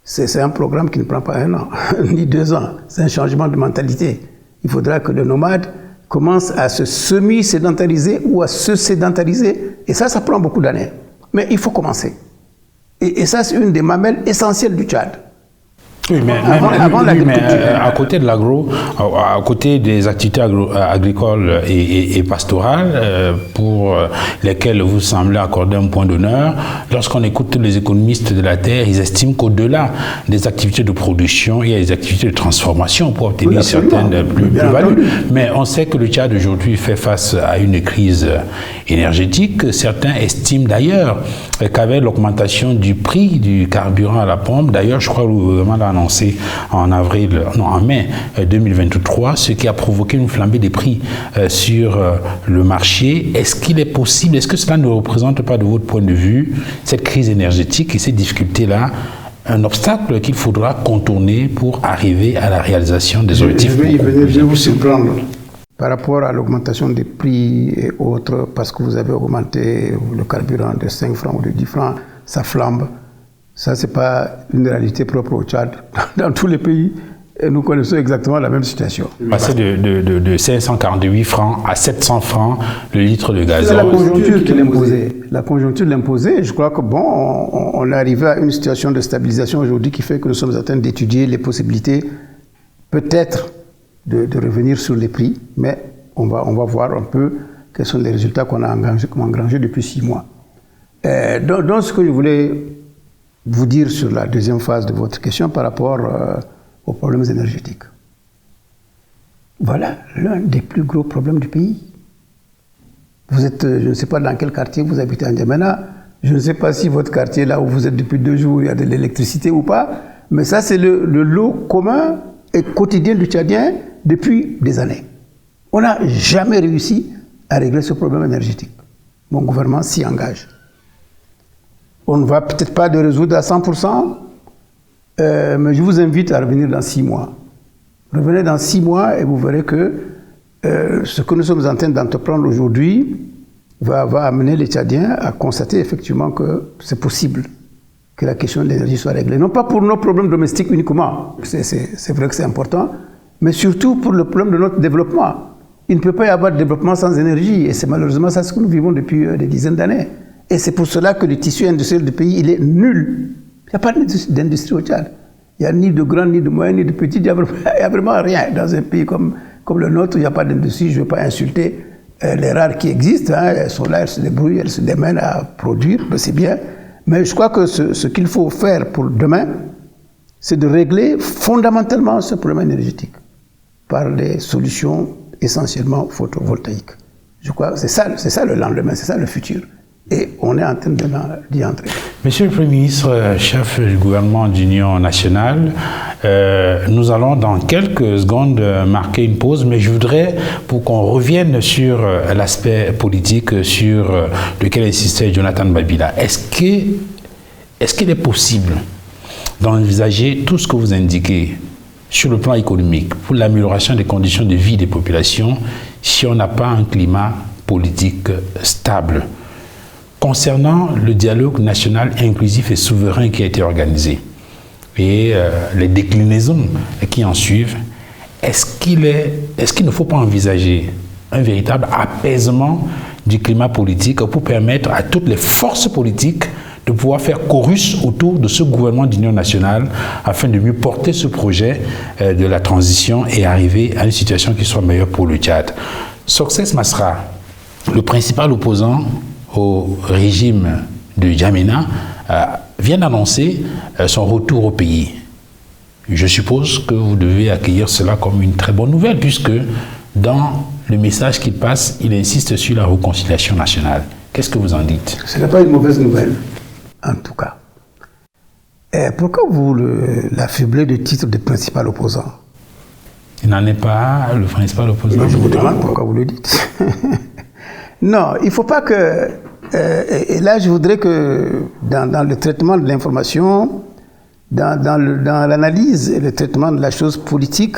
C'est un programme qui ne prend pas 1 an, ni 2 ans. C'est un changement de mentalité. Il faudra que le nomade commence à se semi-sédentariser ou à se sédentariser. Et ça prend beaucoup d'années. Mais il faut commencer. Et ça, c'est une des mamelles essentielles du Tchad. Oui, mais à côté de l'agro, à côté des activités agricoles et pastorales, pour lesquelles vous semblez accorder un point d'honneur, lorsqu'on écoute tous les économistes de la terre, ils estiment qu'au-delà des activités de production, il y a des activités de transformation pour obtenir certaines plus-values. Mais on sait que le Tchad aujourd'hui fait face à une crise énergétique. Certains estiment d'ailleurs qu'avec l'augmentation du prix du carburant à la pompe, d'ailleurs je crois que le gouvernement l'a annoncé en mai 2023, ce qui a provoqué une flambée des prix sur le marché. Est-ce qu'il est possible, est-ce que cela ne représente pas de votre point de vue, cette crise énergétique et ces difficultés-là, un obstacle qu'il faudra contourner pour arriver à la réalisation des objectifs? Je vais vous surprendre par rapport à l'augmentation des prix et autres, parce que vous avez augmenté le carburant de 5 francs ou de 10 francs, ça flambe. Ça, ce n'est pas une réalité propre au Tchad. Dans tous les pays, nous connaissons exactement la même situation. Passer de 548 francs à 700 francs le litre de gazole. C'est la conjoncture qui l'imposait. La conjoncture l'imposait. Je crois que on est arrivé à une situation de stabilisation aujourd'hui qui fait que nous sommes en train d'étudier les possibilités, peut-être, de revenir sur les prix, mais on va voir un peu quels sont les résultats qu'on a engrangés depuis 6 mois. Donc, ce que je voulais vous dire sur la deuxième phase de votre question par rapport aux problèmes énergétiques. Voilà l'un des plus gros problèmes du pays. Vous êtes, je ne sais pas dans quel quartier vous habitez en N'Djamena, je ne sais pas si votre quartier, là où vous êtes depuis 2 jours, il y a de l'électricité ou pas, mais ça c'est le lot commun et quotidien du Tchadien depuis des années. On n'a jamais réussi à régler ce problème énergétique. Mon gouvernement s'y engage. On ne va peut-être pas le résoudre à 100%, mais je vous invite à revenir dans 6 mois. Revenez dans 6 mois et vous verrez que ce que nous sommes en train d'entreprendre aujourd'hui va amener les Tchadiens à constater effectivement que c'est possible que la question de l'énergie soit réglée. Non pas pour nos problèmes domestiques uniquement, c'est vrai que c'est important, mais surtout pour le problème de notre développement. Il ne peut pas y avoir de développement sans énergie, et c'est malheureusement ça ce que nous vivons depuis des dizaines d'années. Et c'est pour cela que le tissu industriel du pays, il est nul. Il n'y a pas d'industrie au Tchad. Il n'y a ni de grand, ni de moyen, ni de petit. Il n'y a vraiment rien. Dans un pays comme le nôtre, il n'y a pas d'industrie. Je ne veux pas insulter les rares qui existent. Hein. Elles sont là, elles se débrouillent, elles se démènent à produire. Ben, c'est bien. Mais je crois que ce qu'il faut faire pour demain, c'est de régler fondamentalement ce problème énergétique par des solutions essentiellement photovoltaïques. Je crois que c'est ça le lendemain, c'est ça le futur. Et on est en train d'y entrer. Monsieur le Premier ministre, chef du gouvernement d'Union nationale, nous allons dans quelques secondes marquer une pause, mais je voudrais, pour qu'on revienne sur l'aspect politique sur lequel insistait Jonathan Babila, est-ce qu'il est possible d'envisager tout ce que vous indiquez sur le plan économique pour l'amélioration des conditions de vie des populations si on n'a pas un climat politique stable? Concernant le dialogue national inclusif et souverain qui a été organisé et les déclinaisons qui en suivent, est-ce qu'il ne faut pas envisager un véritable apaisement du climat politique pour permettre à toutes les forces politiques de pouvoir faire chorus autour de ce gouvernement d'union nationale afin de mieux porter ce projet de la transition et arriver à une situation qui soit meilleure pour le Tchad? Success Masra, le principal opposant au régime de N'Djamena, vient d'annoncer son retour au pays. Je suppose que vous devez accueillir cela comme une très bonne nouvelle, puisque dans le message qu'il passe, il insiste sur la réconciliation nationale. Qu'est-ce que vous en dites? Ce n'est pas une mauvaise nouvelle, en tout cas. Pourquoi vous l'affublez de titre de principal opposant? Il n'en est pas le principal opposant. Je vous demande pourquoi vous le dites. Non, il ne faut pas que... et là, je voudrais que dans le traitement de l'information, dans l'analyse et le traitement de la chose politique,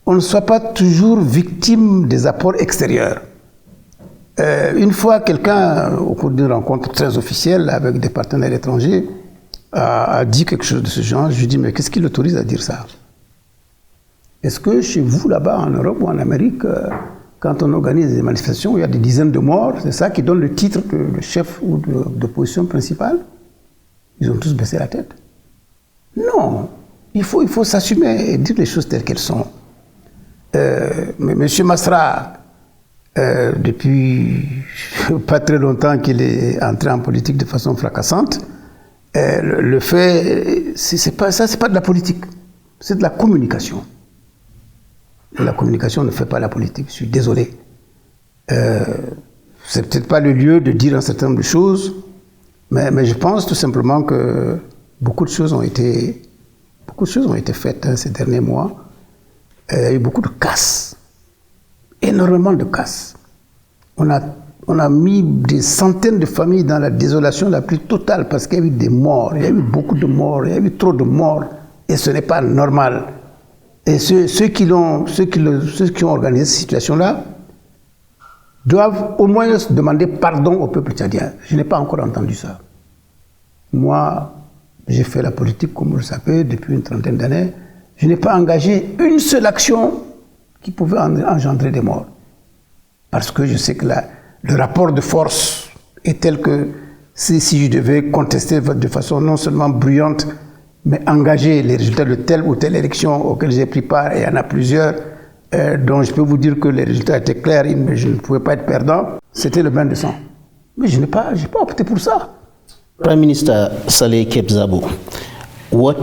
on ne soit pas toujours victime des apports extérieurs. Une fois, quelqu'un, au cours d'une rencontre très officielle avec des partenaires étrangers, a dit quelque chose de ce genre. Je lui dis, mais qu'est-ce qui l'autorise à dire ça? Est-ce que chez vous, là-bas, en Europe ou en Amérique, quand on organise des manifestations, il y a des dizaines de morts, c'est ça qui donne le titre de chef ou d'opposition principale? Ils ont tous baissé la tête. Non, il faut s'assumer et dire les choses telles qu'elles sont. Mais M. Masra, depuis pas très longtemps qu'il est entré en politique de façon fracassante, le fait, c'est pas de la politique, c'est de la communication. La communication ne fait pas la politique, je suis désolé. C'est peut-être pas le lieu de dire un certain nombre de choses, mais je pense tout simplement que beaucoup de choses ont été faites ces derniers mois. Il y a eu beaucoup de casse, énormément de casse. On a mis des centaines de familles dans la désolation la plus totale parce qu'il y a eu des morts, il y a eu beaucoup de morts, il y a eu trop de morts, et ce n'est pas normal. Et ceux qui ont organisé cette situation-là doivent au moins demander pardon au peuple tchadien. Je n'ai pas encore entendu ça. Moi, J'ai fait la politique, comme vous le savez, depuis une trentaine d'années. Je n'ai pas engagé une seule action qui pouvait engendrer des morts. Parce que je sais que le rapport de force est tel que si je devais contester de façon non seulement bruyante, mais engager les résultats de telle ou telle élection auxquelles j'ai pris part, et il y en a plusieurs, dont je peux vous dire que les résultats étaient clairs, mais je ne pouvais pas être perdant, c'était le bain de sang. Mais je n'ai pas opté pour ça. Prime Minister Saleh Kebzabo, what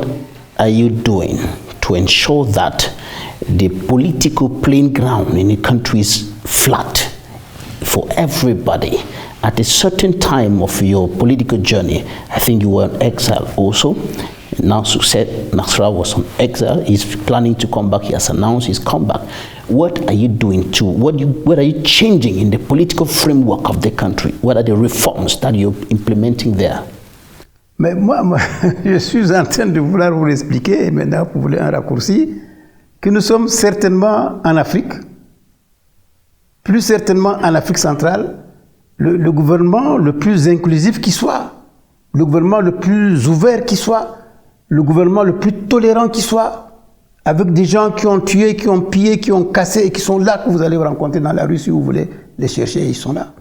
are you doing to ensure that the political playing ground in the country is flat for everybody? At a certain time of your political journey, I think you were in exile also. Now Suchet Nasra was on exile. He's planning to come back. He has announced his comeback. What are you doing what are you changing in the political framework of the country? What are the reforms that you're implementing there? Mais moi, je suis en train de vouloir vous l'expliquer, et maintenant vous voulez un raccourci, que nous sommes certainement en Afrique, plus certainement en Afrique centrale, le gouvernement le plus inclusif qui soit, le gouvernement le plus ouvert qui soit, le gouvernement le plus tolérant qui soit, avec des gens qui ont tué, qui ont pillé, qui ont cassé et qui sont là, que vous allez rencontrer dans la rue si vous voulez les chercher, ils sont là.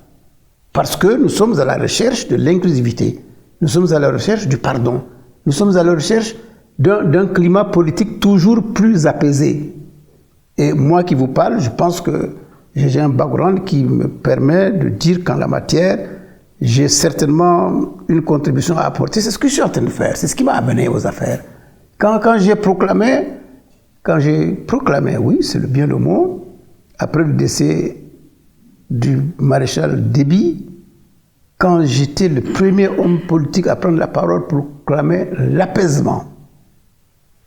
Parce que nous sommes à la recherche de l'inclusivité, nous sommes à la recherche du pardon, nous sommes à la recherche d'un climat politique toujours plus apaisé. Et moi qui vous parle, je pense que j'ai un background qui me permet de dire qu'en la matière, j'ai certainement une contribution à apporter. C'est ce que je suis en train de faire, c'est ce qui m'a amené aux affaires. Quand j'ai proclamé, oui, c'est le bien le mot, après le décès du maréchal Déby, quand j'étais le premier homme politique à prendre la parole pour proclamer l'apaisement,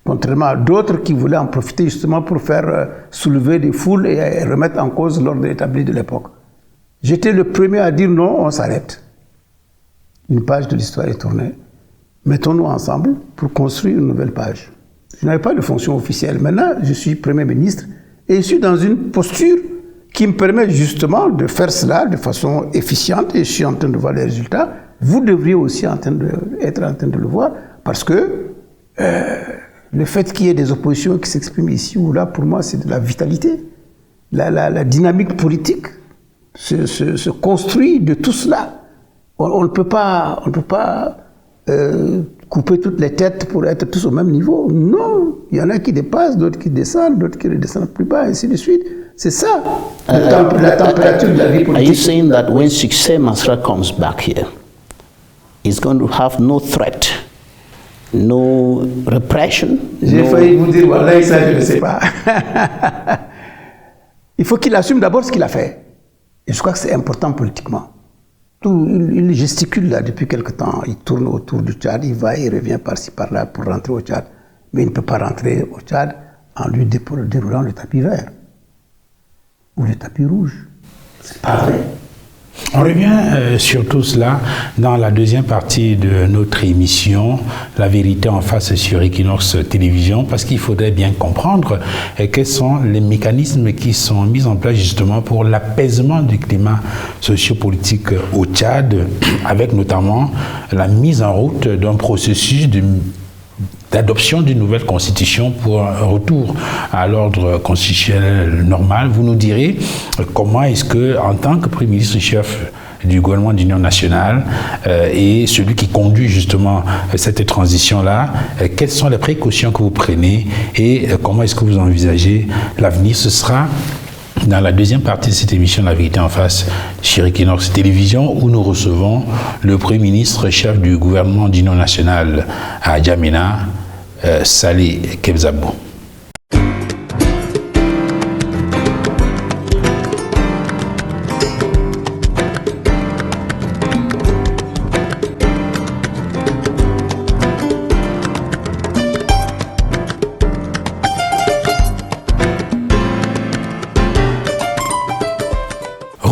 contrairement à d'autres qui voulaient en profiter justement pour faire soulever des foules et remettre en cause l'ordre établi de l'époque. J'étais le premier à dire non, on s'arrête. Une page de l'histoire est tournée. Mettons-nous ensemble pour construire une nouvelle page. Je n'avais pas de fonction officielle. Maintenant, je suis Premier ministre et je suis dans une posture qui me permet justement de faire cela de façon efficiente et je suis en train de voir les résultats. Vous devriez aussi être en train de le voir parce que le fait qu'il y ait des oppositions qui s'expriment ici ou là, pour moi, c'est de la vitalité. La dynamique politique se construit de tout cela. On ne peut pas couper toutes les têtes pour être tous au même niveau. Non, il y en a qui dépassent, d'autres qui descendent, d'autres qui redescendent plus bas, et ainsi de suite. C'est ça, la température de la vie politique. Are you saying that when Suchet Masra comes back here, he's going to have no threat, no repression? J'ai failli vous dire, voilà, ça je ne sais pas. Il faut qu'il assume d'abord ce qu'il a fait. Et je crois que c'est important politiquement. Il gesticule là depuis quelque temps, il tourne autour du Tchad, il va et revient par-ci par-là pour rentrer au Tchad. Mais il ne peut pas rentrer au Tchad en lui déroulant le tapis vert ou le tapis rouge. C'est pas vrai. On revient sur tout cela dans la deuxième partie de notre émission, La vérité en face sur Equinox Télévision, parce qu'il faudrait bien comprendre quels sont les mécanismes qui sont mis en place justement pour l'apaisement du climat sociopolitique au Tchad, avec notamment la mise en route d'un processus d'adoption d'une nouvelle constitution pour un retour à l'ordre constitutionnel normal. Vous nous direz comment est-ce que, en tant que Premier ministre-chef du gouvernement d'union nationale et celui qui conduit justement cette transition-là, quelles sont les précautions que vous prenez et comment est-ce que vous envisagez l'avenir? Ce sera dans la deuxième partie de cette émission, La vérité en face, sur Equinox Télévision, où nous recevons le Premier ministre, chef du gouvernement d'union nationale à N'Djamena, Saleh Kebzabo.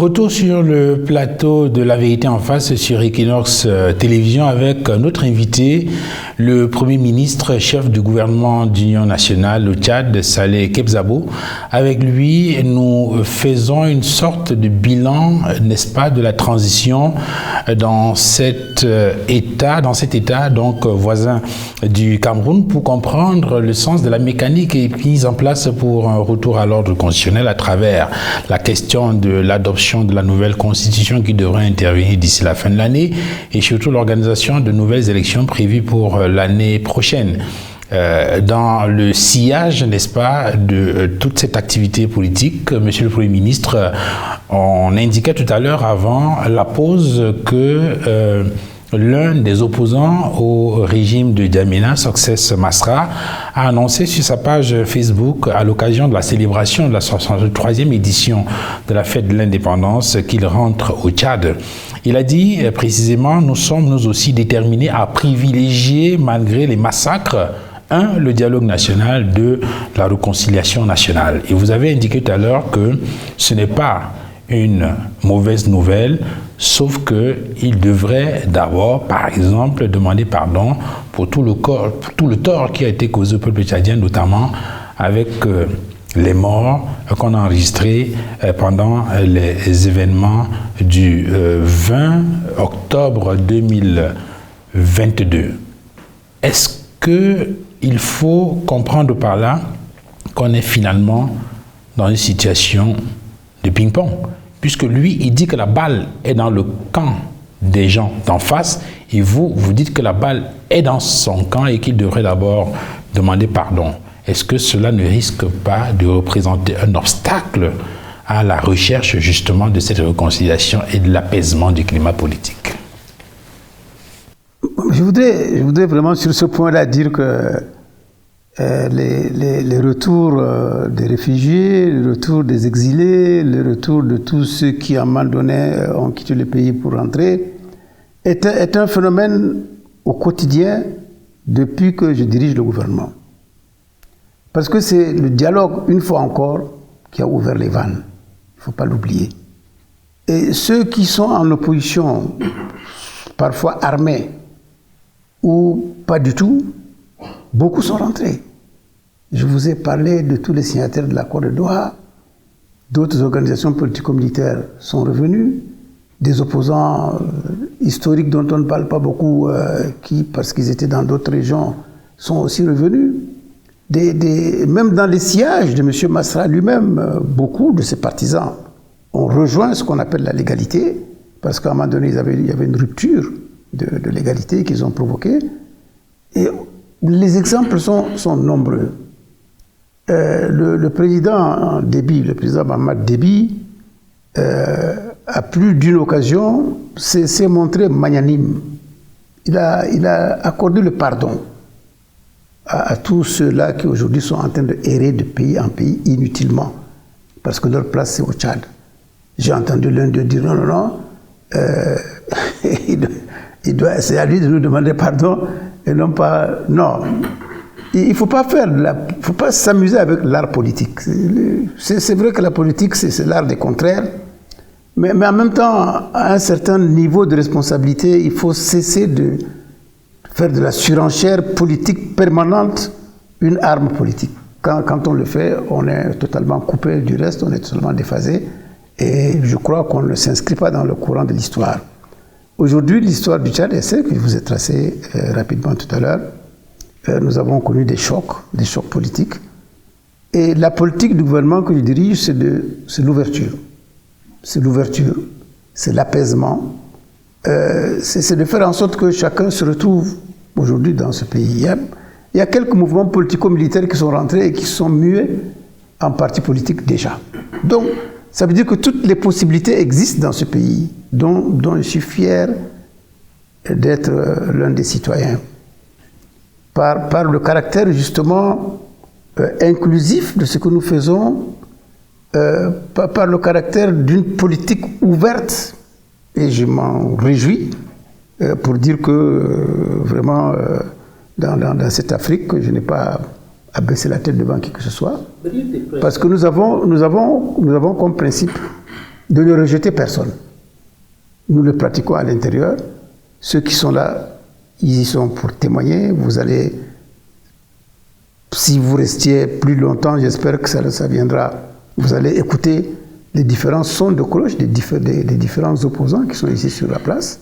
retour sur le plateau de La Vérité en face sur Equinox Télévision avec notre invité, le Premier ministre, chef du gouvernement d'Union nationale au Tchad, Saleh Kebzabo. Avec lui, nous faisons une sorte de bilan, n'est-ce pas, de la transition dans cet État, donc voisin du Cameroun, pour comprendre le sens de la mécanique et mise en place pour un retour à l'ordre constitutionnel à travers la question de l'adoption de la nouvelle constitution qui devrait intervenir d'ici la fin de l'année et surtout l'organisation de nouvelles élections prévues pour l'année prochaine. Dans le sillage, n'est-ce pas, de toute cette activité politique, Monsieur le Premier ministre, on indiquait tout à l'heure avant la pause que l'un des opposants au régime de N'Djamena, Success Masra, a annoncé sur sa page Facebook, à l'occasion de la célébration de la 63e édition de la fête de l'indépendance, qu'il rentre au Tchad. Il a dit précisément, nous sommes nous aussi déterminés à privilégier, malgré les massacres, le dialogue national, la réconciliation nationale. Et vous avez indiqué tout à l'heure que ce n'est pas une mauvaise nouvelle, sauf qu'il devrait d'abord, par exemple, demander pardon pour tout le tort qui a été causé au peuple tchadien, notamment avec les morts qu'on a enregistrés pendant les événements du 20 octobre 2022. Est-ce qu'il faut comprendre par là qu'on est finalement dans une situation de ping-pong, puisque lui, il dit que la balle est dans le camp des gens d'en face, et vous dites que la balle est dans son camp et qu'il devrait d'abord demander pardon. Est-ce que cela ne risque pas de représenter un obstacle à la recherche justement de cette réconciliation et de l'apaisement du climat politique? Je voudrais vraiment sur ce point-là dire que les retours des réfugiés, le retour des exilés, le retour de tous ceux qui, à un moment donné, ont quitté le pays pour rentrer, est un phénomène au quotidien depuis que je dirige le gouvernement. Parce que c'est le dialogue, une fois encore, qui a ouvert les vannes. Il ne faut pas l'oublier. Et ceux qui sont en opposition, parfois armés, ou pas du tout, beaucoup sont rentrés. Je vous ai parlé de tous les signataires de l'accord de Doha. D'autres organisations politico-militaires sont revenues. Des opposants historiques dont on ne parle pas beaucoup, qui, parce qu'ils étaient dans d'autres régions, sont aussi revenus. Même dans les sillages de M. Masra lui-même, beaucoup de ses partisans ont rejoint ce qu'on appelle la légalité, parce qu'à un moment donné, il y avait une rupture de l'égalité qu'ils ont provoquée. Et les exemples sont nombreux. Le président Déby, le président Mahamat Déby, à plus d'une occasion, s'est montré magnanime. Il a accordé le pardon à tous ceux-là qui aujourd'hui sont en train de errer de pays en pays inutilement, parce que leur place c'est au Tchad. J'ai entendu l'un d'eux dire non, c'est à lui de nous demander pardon et non pas... Non, il ne faut pas s'amuser avec l'art politique. C'est vrai que la politique, c'est l'art des contraires, mais en même temps, à un certain niveau de responsabilité, il faut cesser de faire de la surenchère politique permanente une arme politique. Quand on le fait, on est totalement coupé du reste, on est totalement déphasé, et je crois qu'on ne s'inscrit pas dans le courant de l'histoire. Aujourd'hui, l'histoire du Tchad est celle que je vous ai tracée rapidement tout à l'heure. Nous avons connu des chocs politiques. Et la politique du gouvernement que je dirige, c'est l'ouverture. C'est l'ouverture, c'est l'apaisement. C'est de faire en sorte que chacun se retrouve aujourd'hui dans ce pays. Il y a quelques mouvements politico-militaires qui sont rentrés et qui sont muets en parti politique déjà. Donc, ça veut dire que toutes les possibilités existent dans ce pays, dont je suis fier d'être l'un des citoyens. Par le caractère justement inclusif de ce que nous faisons, par le caractère d'une politique ouverte, et je m'en réjouis, pour dire que vraiment dans cette Afrique, je n'ai pas à baisser la tête devant qui que ce soit, parce que nous avons comme principe de ne rejeter personne. Nous le pratiquons à l'intérieur. Ceux qui sont là, ils y sont pour témoigner. Vous allez, si vous restiez plus longtemps, j'espère que ça viendra, vous allez écouter les différents sons de cloche des différents opposants qui sont ici sur la place,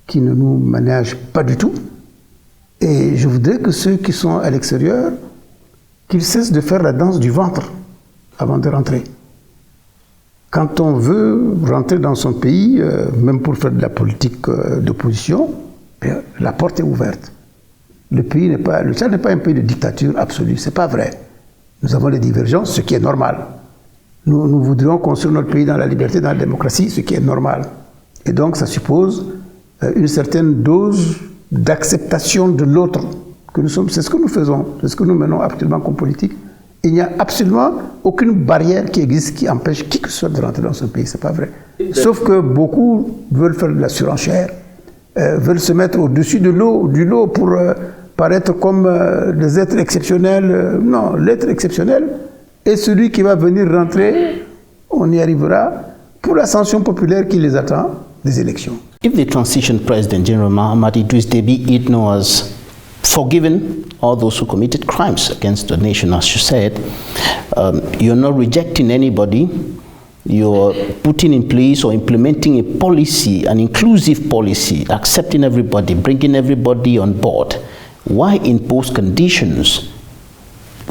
qui ne nous ménagent pas du tout. Et je voudrais que ceux qui sont à l'extérieur, qu'ils cessent de faire la danse du ventre avant de rentrer. Quand on veut rentrer dans son pays, même pour faire de la politique d'opposition, la porte est ouverte. Le Tchad n'est pas un pays de dictature absolue, c'est pas vrai. Nous avons des divergences, ce qui est normal. Nous voudrions construire notre pays dans la liberté, dans la démocratie, ce qui est normal. Et donc ça suppose une certaine dose d'acceptation de l'autre. C'est ce que nous faisons, c'est ce que nous menons actuellement comme politique. Il n'y a absolument aucune barrière qui existe qui empêche qui que ce soit de rentrer dans ce pays, c'est pas vrai. Sauf que beaucoup veulent faire de la surenchère, veulent se mettre au-dessus du lot pour paraître comme des êtres exceptionnels. Non, l'être exceptionnel est celui qui va venir rentrer, on y arrivera, pour l'ascension populaire qui les attend des élections. If the transition president, General Mahamat Idris Deby Itno, has forgiven all those who committed crimes against the nation, as you said, you're not rejecting anybody, you're putting in place or implementing a policy, an inclusive policy, accepting everybody, bringing everybody on board. Why impose conditions?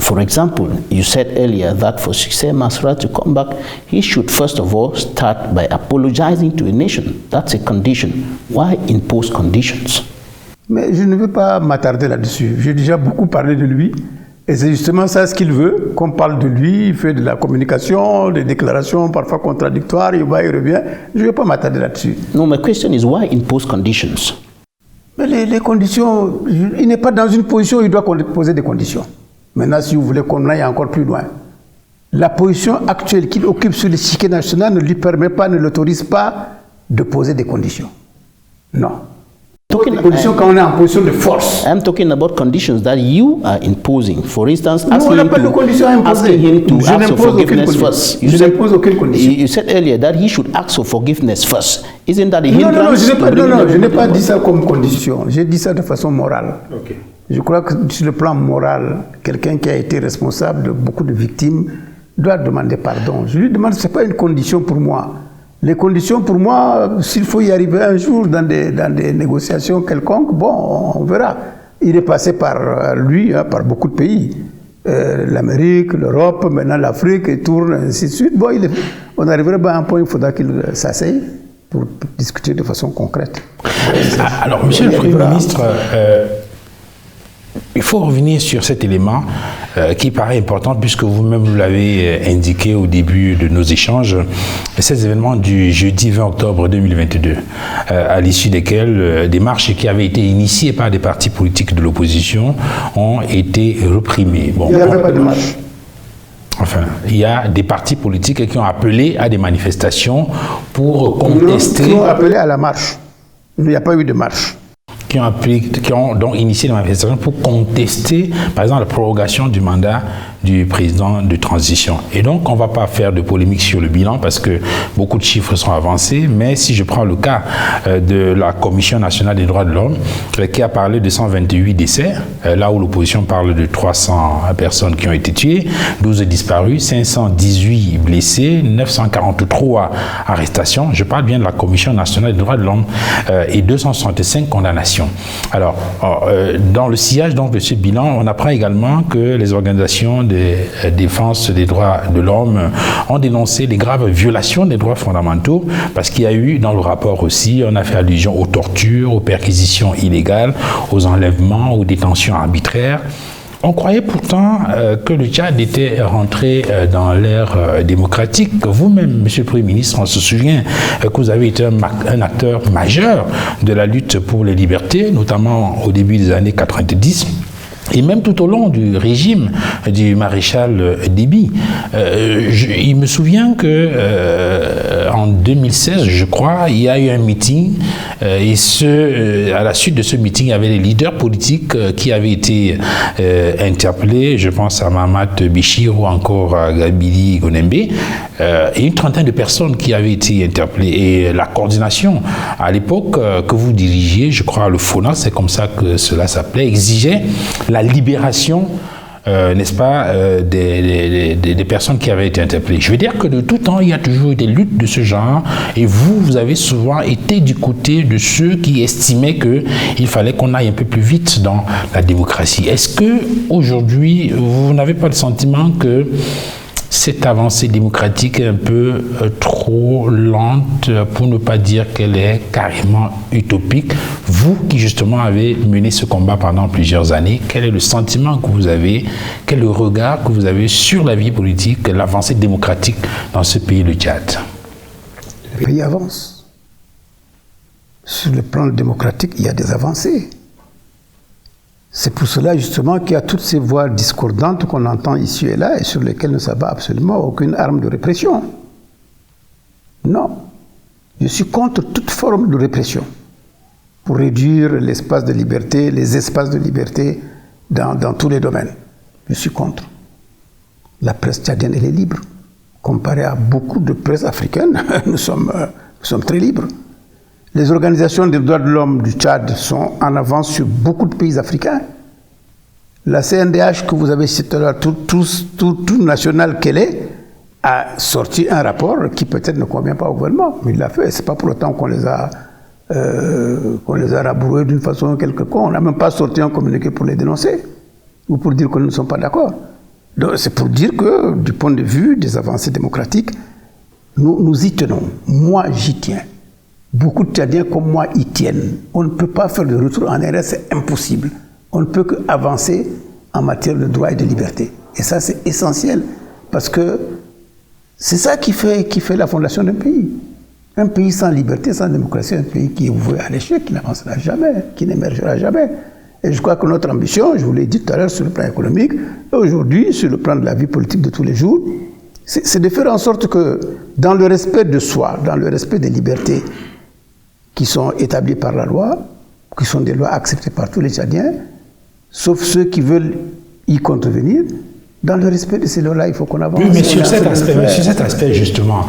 For example, you said earlier that for Succès Masra to come back, he should first of all start by apologizing to a nation. That's a condition. Why impose conditions? Mais je ne veux pas m'attarder là-dessus. J'ai déjà beaucoup parlé de lui. Et c'est justement ça ce qu'il veut, qu'on parle de lui. Il fait de la communication, des déclarations parfois contradictoires, il va, il revient. Je ne vais pas m'attarder là-dessus. No, my question is why impose conditions? Mais les conditions, il n'est pas dans une position où il doit poser des conditions. Maintenant, si vous voulez qu'on aille encore plus loin, la position actuelle qu'il occupe sur l'échiquier national ne lui permet pas, ne l'autorise pas de poser des conditions. Non. Des conditions quand on est en position de force. I'm talking about conditions that you are imposing. For instance, asking him to ask for forgiveness first. Je n'impose aucune condition. You said earlier that he should ask for forgiveness first. Isn't that a hindrance? Non, je n'ai pas dit ça comme condition. J'ai dit ça de façon morale. Okay. Je crois que sur le plan moral, quelqu'un qui a été responsable de beaucoup de victimes doit demander pardon. Je lui demande, ce n'est pas une condition pour moi. Les conditions pour moi, s'il faut y arriver un jour dans des négociations quelconques, bon, on verra. Il est passé par lui, par beaucoup de pays. L'Amérique, l'Europe, maintenant l'Afrique, il tourne, ainsi de suite. Bon, on arriverait à un point où il faudra qu'il s'asseye pour discuter de façon concrète. Alors, Monsieur le Premier ministre, il faut revenir sur cet élément qui paraît important puisque vous-même vous l'avez indiqué au début de nos échanges, ces événements du jeudi 20 octobre 2022, à l'issue desquels des marches qui avaient été initiées par des partis politiques de l'opposition ont été réprimées. Bon, il n'y avait pas de marche. Enfin, il y a des partis politiques qui ont appelé à des manifestations pour contester... Qui ont appelé à la marche. Il n'y a pas eu de marche. Qui ont donc initié des manifestations pour contester, par exemple, la prorogation du mandat du président de transition. Et donc, on ne va pas faire de polémique sur le bilan parce que beaucoup de chiffres sont avancés, mais si je prends le cas de la Commission nationale des droits de l'homme, qui a parlé de 128 décès, là où l'opposition parle de 300 personnes qui ont été tuées, 12 disparus, 518 blessés, 943 arrestations, je parle bien de la Commission nationale des droits de l'homme, et 265 condamnations. Alors, dans le sillage donc, de ce bilan, on apprend également que les organisations de défense des droits de l'homme ont dénoncé les graves violations des droits fondamentaux parce qu'il y a eu dans le rapport aussi, on a fait allusion aux tortures, aux perquisitions illégales, aux enlèvements, aux détentions arbitraires. On croyait pourtant que le Tchad était rentré dans l'ère démocratique. Vous-même, Monsieur le Premier ministre, on se souvient que vous avez été un acteur majeur de la lutte pour les libertés, notamment au début des années 90. Et même tout au long du régime du maréchal Déby, il me souvient que en 2016, je crois, il y a eu un meeting et à la suite de ce meeting, il y avait les leaders politiques qui avaient été interpellés. Je pense à Mahamat Béchir ou encore à Gabili Gonembe, et une trentaine de personnes qui avaient été interpellées. Et la coordination, à l'époque que vous dirigiez, je crois, le FONA, c'est comme ça que cela s'appelait, exigeait la libération, n'est-ce pas, des personnes qui avaient été interpellées. Je veux dire que de tout temps, il y a toujours eu des luttes de ce genre, et vous avez souvent été du côté de ceux qui estimaient qu'il fallait qu'on aille un peu plus vite dans la démocratie. Est-ce que aujourd'hui, vous n'avez pas le sentiment que cette avancée démocratique est un peu trop lente, pour ne pas dire qu'elle est carrément utopique? Vous qui justement avez mené ce combat pendant plusieurs années, quel est le sentiment que vous avez, quel est le regard que vous avez sur la vie politique, l'avancée démocratique dans ce pays, le Tchad? Le pays avance. Sur le plan démocratique, il y a des avancées. C'est pour cela justement qu'il y a toutes ces voix discordantes qu'on entend ici et là et sur lesquelles ne s'abat absolument aucune arme de répression. Non. Je suis contre toute forme de répression pour réduire l'espace de liberté, les espaces de liberté dans tous les domaines. Je suis contre. La presse tchadienne, elle est libre. Comparé à beaucoup de presse africaines, nous sommes très libres. Les organisations des droits de l'homme du Tchad sont en avance sur beaucoup de pays africains. La CNDH que vous avez cité là, tout national qu'elle est, a sorti un rapport qui peut-être ne convient pas au gouvernement, mais il l'a fait. C'est pas pour autant qu'on les a rabourés d'une façon quelconque. On n'a même pas sorti un communiqué pour les dénoncer ou pour dire que nous ne sommes pas d'accord. Donc c'est pour dire que du point de vue des avancées démocratiques, nous y tenons. Moi, j'y tiens. Beaucoup de Tchadiens comme moi y tiennent. On ne peut pas faire de retour en arrière, c'est impossible. On ne peut qu'avancer en matière de droits et de liberté. Et ça, c'est essentiel, parce que c'est ça qui fait la fondation d'un pays. Un pays sans liberté, sans démocratie, un pays qui est voué à l'échec, qui n'avancera jamais, qui n'émergera jamais. Et je crois que notre ambition, je vous l'ai dit tout à l'heure sur le plan économique, et aujourd'hui sur le plan de la vie politique de tous les jours, c'est de faire en sorte que dans le respect de soi, dans le respect des libertés, qui sont établis par la loi, qui sont des lois acceptées par tous les Tchadiens, sauf ceux qui veulent y contrevenir. Dans le respect de ces lois-là, il faut qu'on avance. Oui, mais sur cet aspect justement,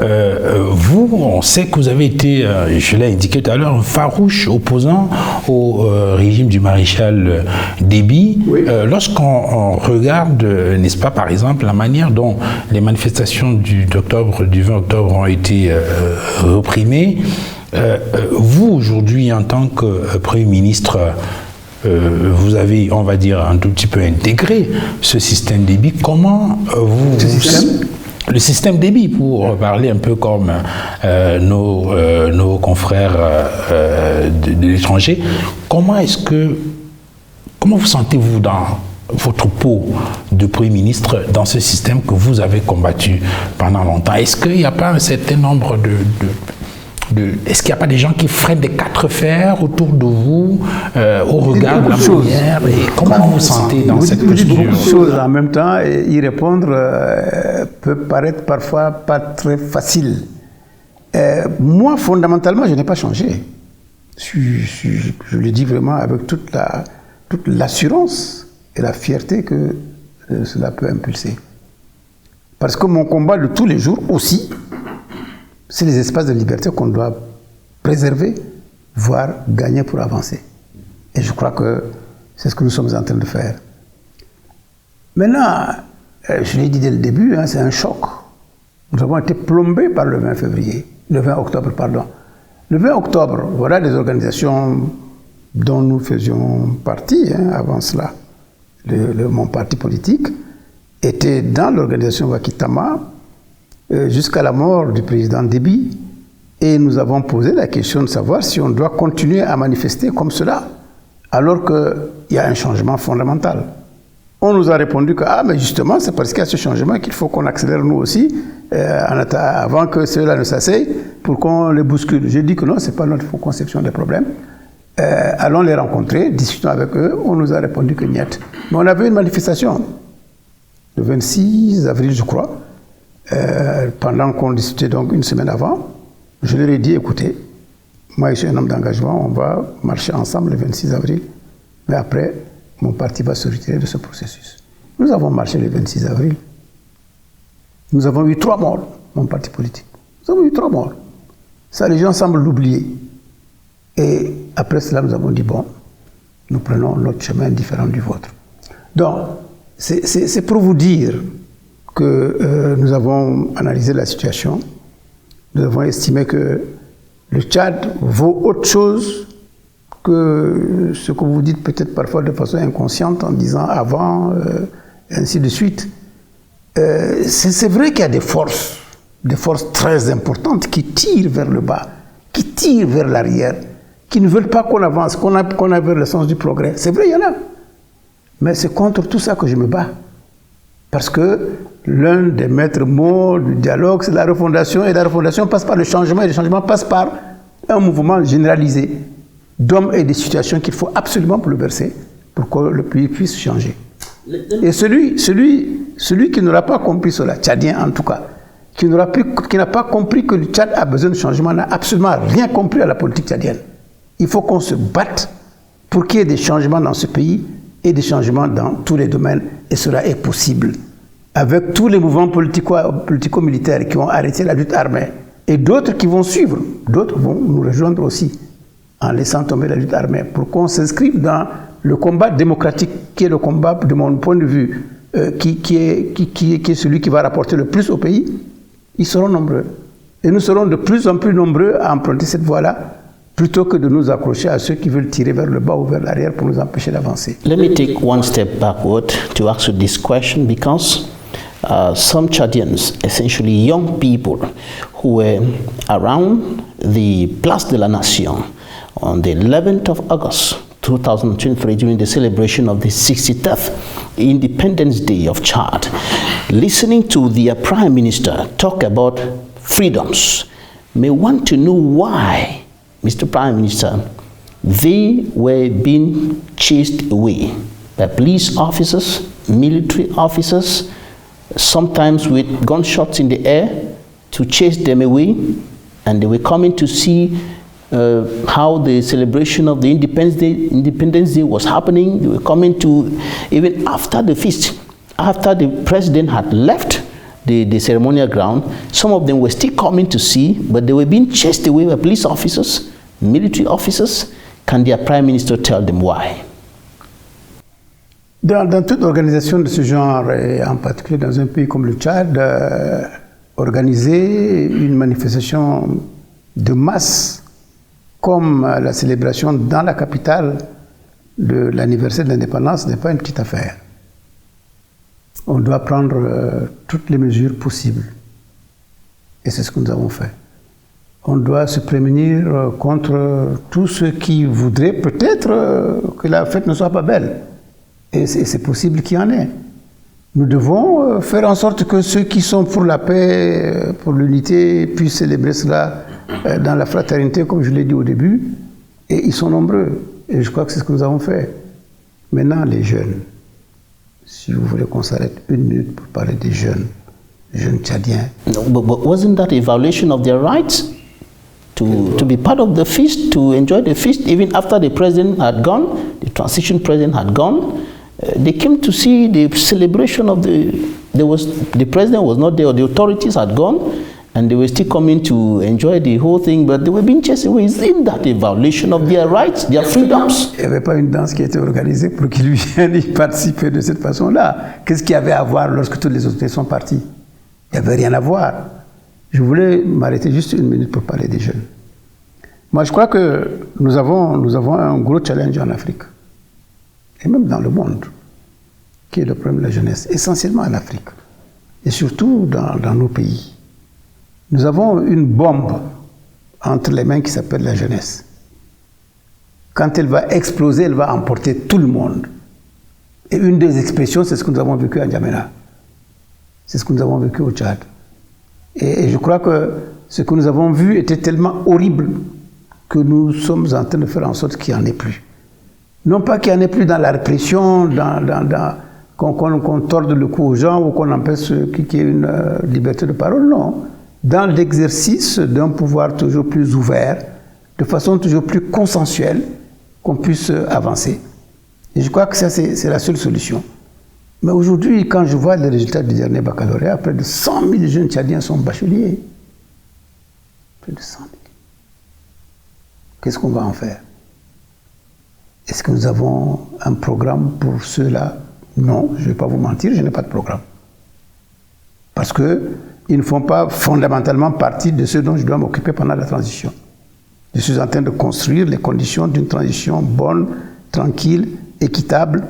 vous, on sait que vous avez été, je l'ai indiqué tout à l'heure, un farouche opposant au régime du maréchal Déby. Oui. Lorsqu'on regarde, n'est-ce pas, par exemple, la manière dont les manifestations du 20 octobre ont été réprimées, vous, aujourd'hui, en tant que Premier ministre, vous avez, on va dire, un tout petit peu intégré ce système Déby. Comment le système Déby, pour parler un peu comme nos confrères de l'étranger, comment vous sentez-vous dans votre peau de Premier ministre dans ce système que vous avez combattu pendant longtemps? Est-ce qu'il n'y a pas un certain nombre est-ce qu'il n'y a pas des gens qui freinent des quatre fers autour de vous au regard de la manière? Et comment vous vous sentez dans cette posture? Beaucoup de choses en même temps, et y répondre peut paraître parfois pas très facile. Moi, fondamentalement, je n'ai pas changé. Je le dis vraiment avec toute l'assurance et la fierté que cela peut impulser. Parce que mon combat de tous les jours aussi, c'est les espaces de liberté qu'on doit préserver, voire gagner pour avancer. Et je crois que c'est ce que nous sommes en train de faire. Maintenant, je l'ai dit dès le début, c'est un choc. Nous avons été plombés par le 20 octobre, pardon. Le 20 octobre, voilà des organisations dont nous faisions partie avant cela. Mon parti politique était dans l'organisation Wakitama, jusqu'à la mort du président Déby, et nous avons posé la question de savoir si on doit continuer à manifester comme cela, alors qu'il y a un changement fondamental. On nous a répondu que, mais justement, c'est parce qu'il y a ce changement qu'il faut qu'on accélère nous aussi, avant que cela ne s'asseye, pour qu'on les bouscule. J'ai dit que non, ce n'est pas notre conception des problèmes. Allons les rencontrer, discutons avec eux. On nous a répondu que niet. Mais on avait une manifestation le 26 avril, je crois, pendant qu'on discutait donc une semaine avant. Je leur ai dit, écoutez, moi je suis un homme d'engagement, on va marcher ensemble le 26 avril, mais après, mon parti va se retirer de ce processus. Nous avons marché le 26 avril. Nous avons eu 3 morts, mon parti politique. Nous avons eu 3 morts. Ça, les gens semblent l'oublier. Et après cela, nous avons dit, bon, nous prenons notre chemin différent du vôtre. Donc, c'est pour vous dire que nous avons analysé la situation. Nous avons estimé que le Tchad vaut autre chose que ce que vous dites peut-être parfois de façon inconsciente en disant avant, ainsi de suite. C'est vrai qu'il y a des forces très importantes qui tirent vers le bas, qui tirent vers l'arrière, qui ne veulent pas qu'on avance, qu'on aille vers le sens du progrès. C'est vrai, il y en a. Mais c'est contre tout ça que je me bats. Parce que l'un des maîtres mots du dialogue, c'est la refondation, et la refondation passe par le changement, et le changement passe par un mouvement généralisé d'hommes et de situations qu'il faut absolument bouleverser pour que le pays puisse changer. Et celui qui n'aura pas compris cela, Tchadien en tout cas, qui n'a pas compris que le Tchad a besoin de changement, n'a absolument rien compris à la politique tchadienne. Il faut qu'on se batte pour qu'il y ait des changements dans ce pays et des changements dans tous les domaines, et cela est possible. Avec tous les mouvements politico-militaires qui ont arrêté la lutte armée, et d'autres qui vont suivre, d'autres vont nous rejoindre aussi, en laissant tomber la lutte armée, pour qu'on s'inscrive dans le combat démocratique, qui est le combat, de mon point de vue, qui est celui qui va rapporter le plus au pays. Ils seront nombreux. Et nous serons de plus en plus nombreux à emprunter cette voie-là, plutôt que de nous accrocher à ceux qui veulent tirer vers le bas ou vers l'arrière pour nous empêcher d'avancer. Let me take one step backward to ask you this question, because some Chadians, essentially young people who were around the Place de la Nation on the 11th of August 2023 during the celebration of the 63rd Independence Day of Chad, listening to their Prime Minister talk about freedoms, may want to know why, Mr. Prime Minister, they were being chased away by police officers, military officers, sometimes with gunshots in the air to chase them away, and they were coming to see how the celebration of the Independence Day was happening. They were coming to, even after the feast, after the president had left the ceremonial ground, some of them were still coming to see, but they were being chased away by police officers, military officers. Can their prime minister tell them why? Dans toute organisation de ce genre, et en particulier dans un pays comme le Tchad, organiser une manifestation de masse comme la célébration dans la capitale de l'anniversaire de l'indépendance n'est pas une petite affaire. On doit prendre toutes les mesures possibles. Et c'est ce que nous avons fait. On doit se prémunir contre tous ceux qui voudraient peut-être que la fête ne soit pas belle. Et c'est possible qu'il y en ait. Nous devons faire en sorte que ceux qui sont pour la paix, pour l'unité, puissent célébrer cela dans la fraternité, comme je l'ai dit au début. Et ils sont nombreux. Et je crois que c'est ce que nous avons fait. Maintenant, les jeunes. Si vous voulez qu'on s'arrête une minute pour parler des jeunes Tchadiens. No, but wasn't that a violation of their rights to be part of the feast, to enjoy the feast, even after the president had gone, the transition president had gone? They came to see the celebration of the president was not there, or the authorities had gone, and they were still coming to enjoy the whole thing, but they were being chased away. Isn't that a violation of their rights, their freedoms? Il n'y avait pas une danse qui a été organisée pour qu'ils viennent y participer de cette façon-là. Qu'est-ce qu'il y avait à voir lorsque toutes les autorités sont parties? Il n'y avait rien à voir. Je voulais m'arrêter juste une minute pour parler des jeunes. Moi, je crois que nous avons un gros challenge en Afrique, et même dans le monde, qui est le problème de la jeunesse, essentiellement en Afrique, et surtout dans nos pays. Nous avons une bombe entre les mains qui s'appelle la jeunesse. Quand elle va exploser, elle va emporter tout le monde. Et une des expressions, c'est ce que nous avons vécu à N'Djamena. C'est ce que nous avons vécu au Tchad. Et je crois que ce que nous avons vu était tellement horrible que nous sommes en train de faire en sorte qu'il n'y en ait plus. Non pas qu'il n'y en ait plus dans la répression, qu'on torde le cou aux gens ou qu'on empêche qu'il y ait une liberté de parole, non. Dans l'exercice d'un pouvoir toujours plus ouvert, de façon toujours plus consensuelle, qu'on puisse avancer. Et je crois que ça, c'est la seule solution. Mais aujourd'hui, quand je vois les résultats du dernier baccalauréat, près de 100 000 jeunes Tchadiens sont bacheliers. Près de 100 000. Qu'est-ce qu'on va en faire? Est-ce que nous avons un programme pour ceux-là? Non, je ne vais pas vous mentir, je n'ai pas de programme. Parce qu'ils ne font pas fondamentalement partie de ceux dont je dois m'occuper pendant la transition. Je suis en train de construire les conditions d'une transition bonne, tranquille, équitable,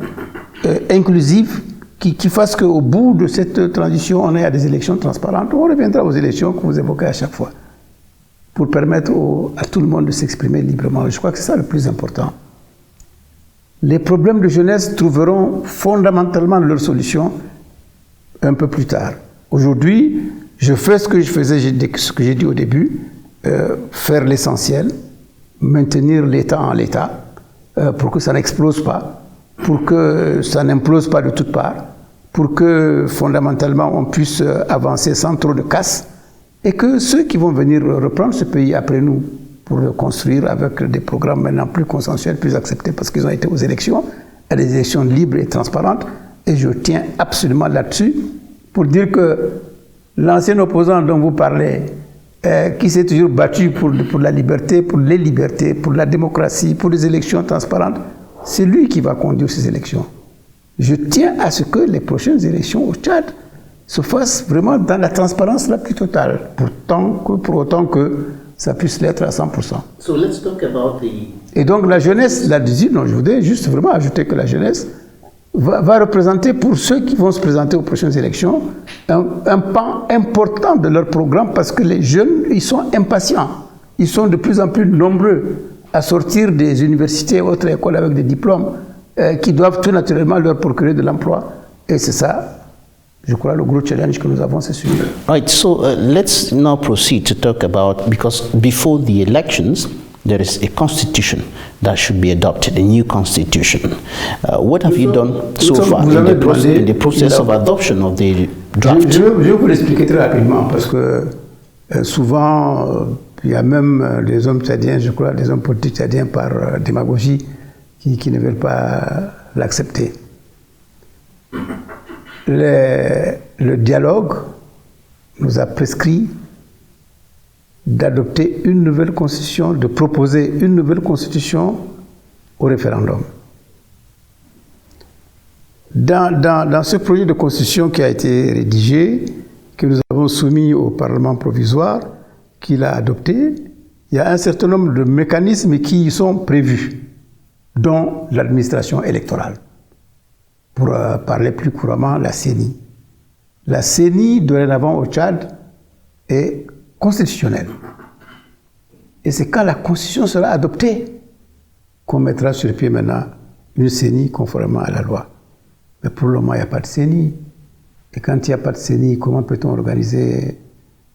inclusive, qui fasse qu'au bout de cette transition, on ait à des élections transparentes. On reviendra aux élections que vous évoquez à chaque fois, pour permettre à tout le monde de s'exprimer librement. Je crois que c'est ça le plus important. Les problèmes de jeunesse trouveront fondamentalement leur solution un peu plus tard. Aujourd'hui, je fais ce que je faisais, ce que j'ai dit au début, faire l'essentiel, maintenir l'État en l'État, pour que ça n'explose pas, pour que ça n'implose pas de toutes parts, pour que fondamentalement on puisse avancer sans trop de casse, et que ceux qui vont venir reprendre ce pays après nous, pour le construire avec des programmes maintenant plus consensuels, plus acceptés, parce qu'ils ont été aux élections, à des élections libres et transparentes, et je tiens absolument là-dessus, pour dire que l'ancien opposant dont vous parlez, qui s'est toujours battu pour la liberté, pour les libertés, pour la démocratie, pour les élections transparentes, c'est lui qui va conduire ces élections. Je tiens à ce que les prochaines élections au Tchad se fassent vraiment dans la transparence la plus totale, pour autant que ça puisse l'être à 100%. So let's talk about Et donc la jeunesse, là-dessus, je voudrais juste vraiment ajouter que la jeunesse va représenter pour ceux qui vont se présenter aux prochaines élections un pan important de leur programme, parce que les jeunes, ils sont impatients. Ils sont de plus en plus nombreux à sortir des universités et autres écoles avec des diplômes qui doivent tout naturellement leur procurer de l'emploi. Et c'est ça, je crois, le gros challenge que nous avons, c'est celui-là. Right, so let's now proceed to talk about, because before the elections, there is a constitution that should be adopted, a new constitution. What have you done so far in the process of adoption of the draft? Je vais vous l'expliquer très rapidement, parce que souvent, il y a même des hommes tchadiens, je crois, des hommes politiques tchadiens par démagogie, qui ne veulent pas l'accepter. Le dialogue nous a prescrit d'adopter une nouvelle constitution, de proposer une nouvelle constitution au référendum. Dans ce projet de constitution qui a été rédigé, que nous avons soumis au Parlement provisoire, qu'il a adopté, il y a un certain nombre de mécanismes qui y sont prévus, dont l'administration électorale. Pour parler plus couramment, la CENI. La CENI, dorénavant au Tchad, est constitutionnelle. Et c'est quand la Constitution sera adoptée qu'on mettra sur pied maintenant une CENI conformément à la loi. Mais pour le moment, il n'y a pas de CENI. Et quand il n'y a pas de CENI, comment peut-on organiser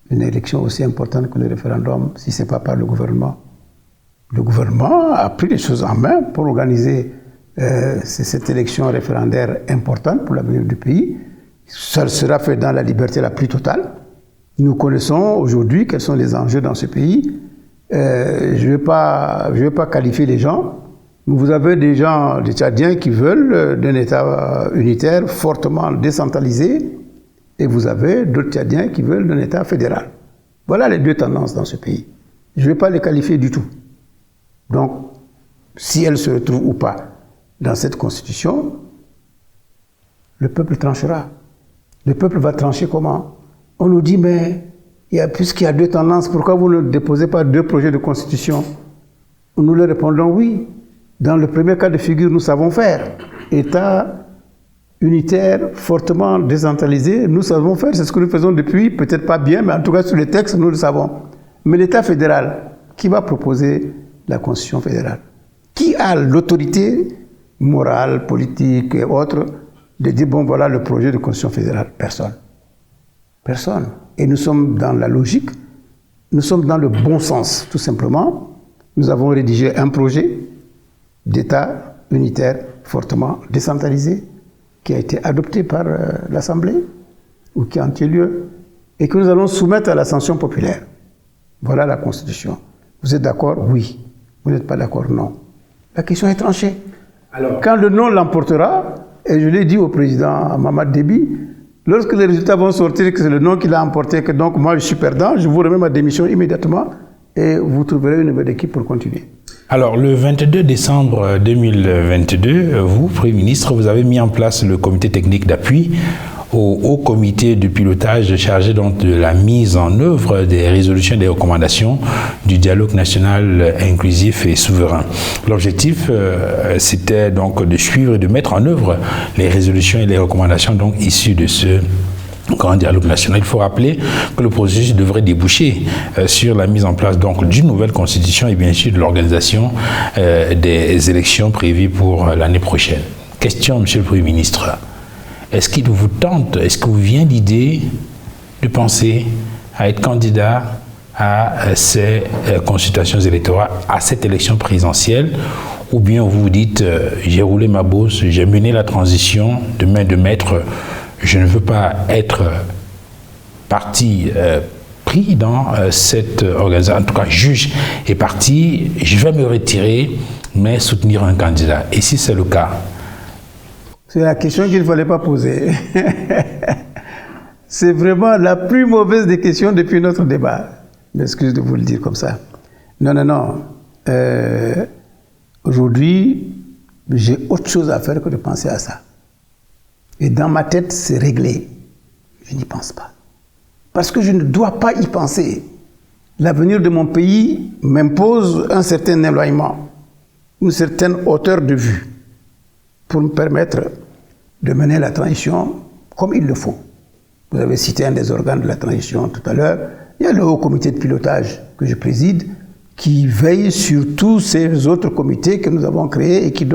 une élection aussi importante que le référendum si ce n'est pas par le gouvernement? Le gouvernement a pris les choses en main pour organiser cette élection référendaire importante pour l'avenir du pays. Ça sera fait dans la liberté la plus totale. Nous connaissons aujourd'hui quels sont les enjeux dans ce pays. Je vais pas qualifier les gens. Vous avez des gens, des Tchadiens qui veulent d'un État unitaire fortement décentralisé, et vous avez d'autres Tchadiens qui veulent d'un État fédéral. Voilà les deux tendances dans ce pays. Je ne vais pas les qualifier du tout. Donc, si elles se retrouvent ou pas dans cette constitution, le peuple tranchera. Le peuple va trancher comment? On nous dit, mais puisqu'il y a deux tendances, pourquoi vous ne déposez pas deux projets de constitution? Nous leur répondons oui. Dans le premier cas de figure, nous savons faire. État unitaire, fortement décentralisé, nous savons faire. C'est ce que nous faisons depuis, peut-être pas bien, mais en tout cas sur les textes, nous le savons. Mais l'État fédéral, qui va proposer la constitution fédérale? Qui a l'autorité morale, politique et autres de dire, bon voilà le projet de constitution fédérale? Personne. Personne. Et nous sommes dans la logique, nous sommes dans le bon sens, tout simplement. Nous avons rédigé un projet d'État unitaire fortement décentralisé qui a été adopté par l'Assemblée ou qui a eu lieu et que nous allons soumettre à la sanction populaire. Voilà la Constitution. Vous êtes d'accord? Oui. Vous n'êtes pas d'accord? Non. La question est tranchée. Alors, quand le non l'emportera, et je l'ai dit au président Mamad Déby, lorsque les résultats vont sortir, que c'est le non qui l'a emporté, que donc moi je suis perdant, je vous remets ma démission immédiatement et vous trouverez une nouvelle équipe pour continuer. Alors, le 22 décembre 2022, vous, Premier ministre, vous avez mis en place le comité technique d'appui au haut comité de pilotage chargé donc de la mise en œuvre des résolutions et des recommandations du dialogue national inclusif et souverain. L'objectif, c'était donc de suivre et de mettre en œuvre les résolutions et les recommandations donc issues de ce grand dialogue national. Il faut rappeler que le processus devrait déboucher sur la mise en place donc d'une nouvelle constitution et bien sûr de l'organisation des élections prévues pour l'année prochaine. Question, Monsieur le Premier ministre. Est-ce qu'il vous tente, est-ce que vous vient l'idée de penser à être candidat à ces consultations électorales, à cette élection présidentielle, ou bien vous vous dites, j'ai roulé ma bosse, j'ai mené la transition de main de maître, je ne veux pas être parti pris dans cette organisation, en tout cas juge et parti, je vais me retirer, mais soutenir un candidat. Et si c'est le cas? C'est la question qu'il ne fallait pas poser. C'est vraiment la plus mauvaise des questions depuis notre débat. Je m'excuse de vous le dire comme ça. Non. Aujourd'hui, j'ai autre chose à faire que de penser à ça. Et dans ma tête, c'est réglé. Je n'y pense pas. Parce que je ne dois pas y penser. L'avenir de mon pays m'impose un certain éloignement, une certaine hauteur de vue, pour me permettre de mener la transition comme il le faut. Vous avez cité un des organes de la transition tout à l'heure. Il y a le haut comité de pilotage que je préside qui veille sur tous ces autres comités que nous avons créés et qui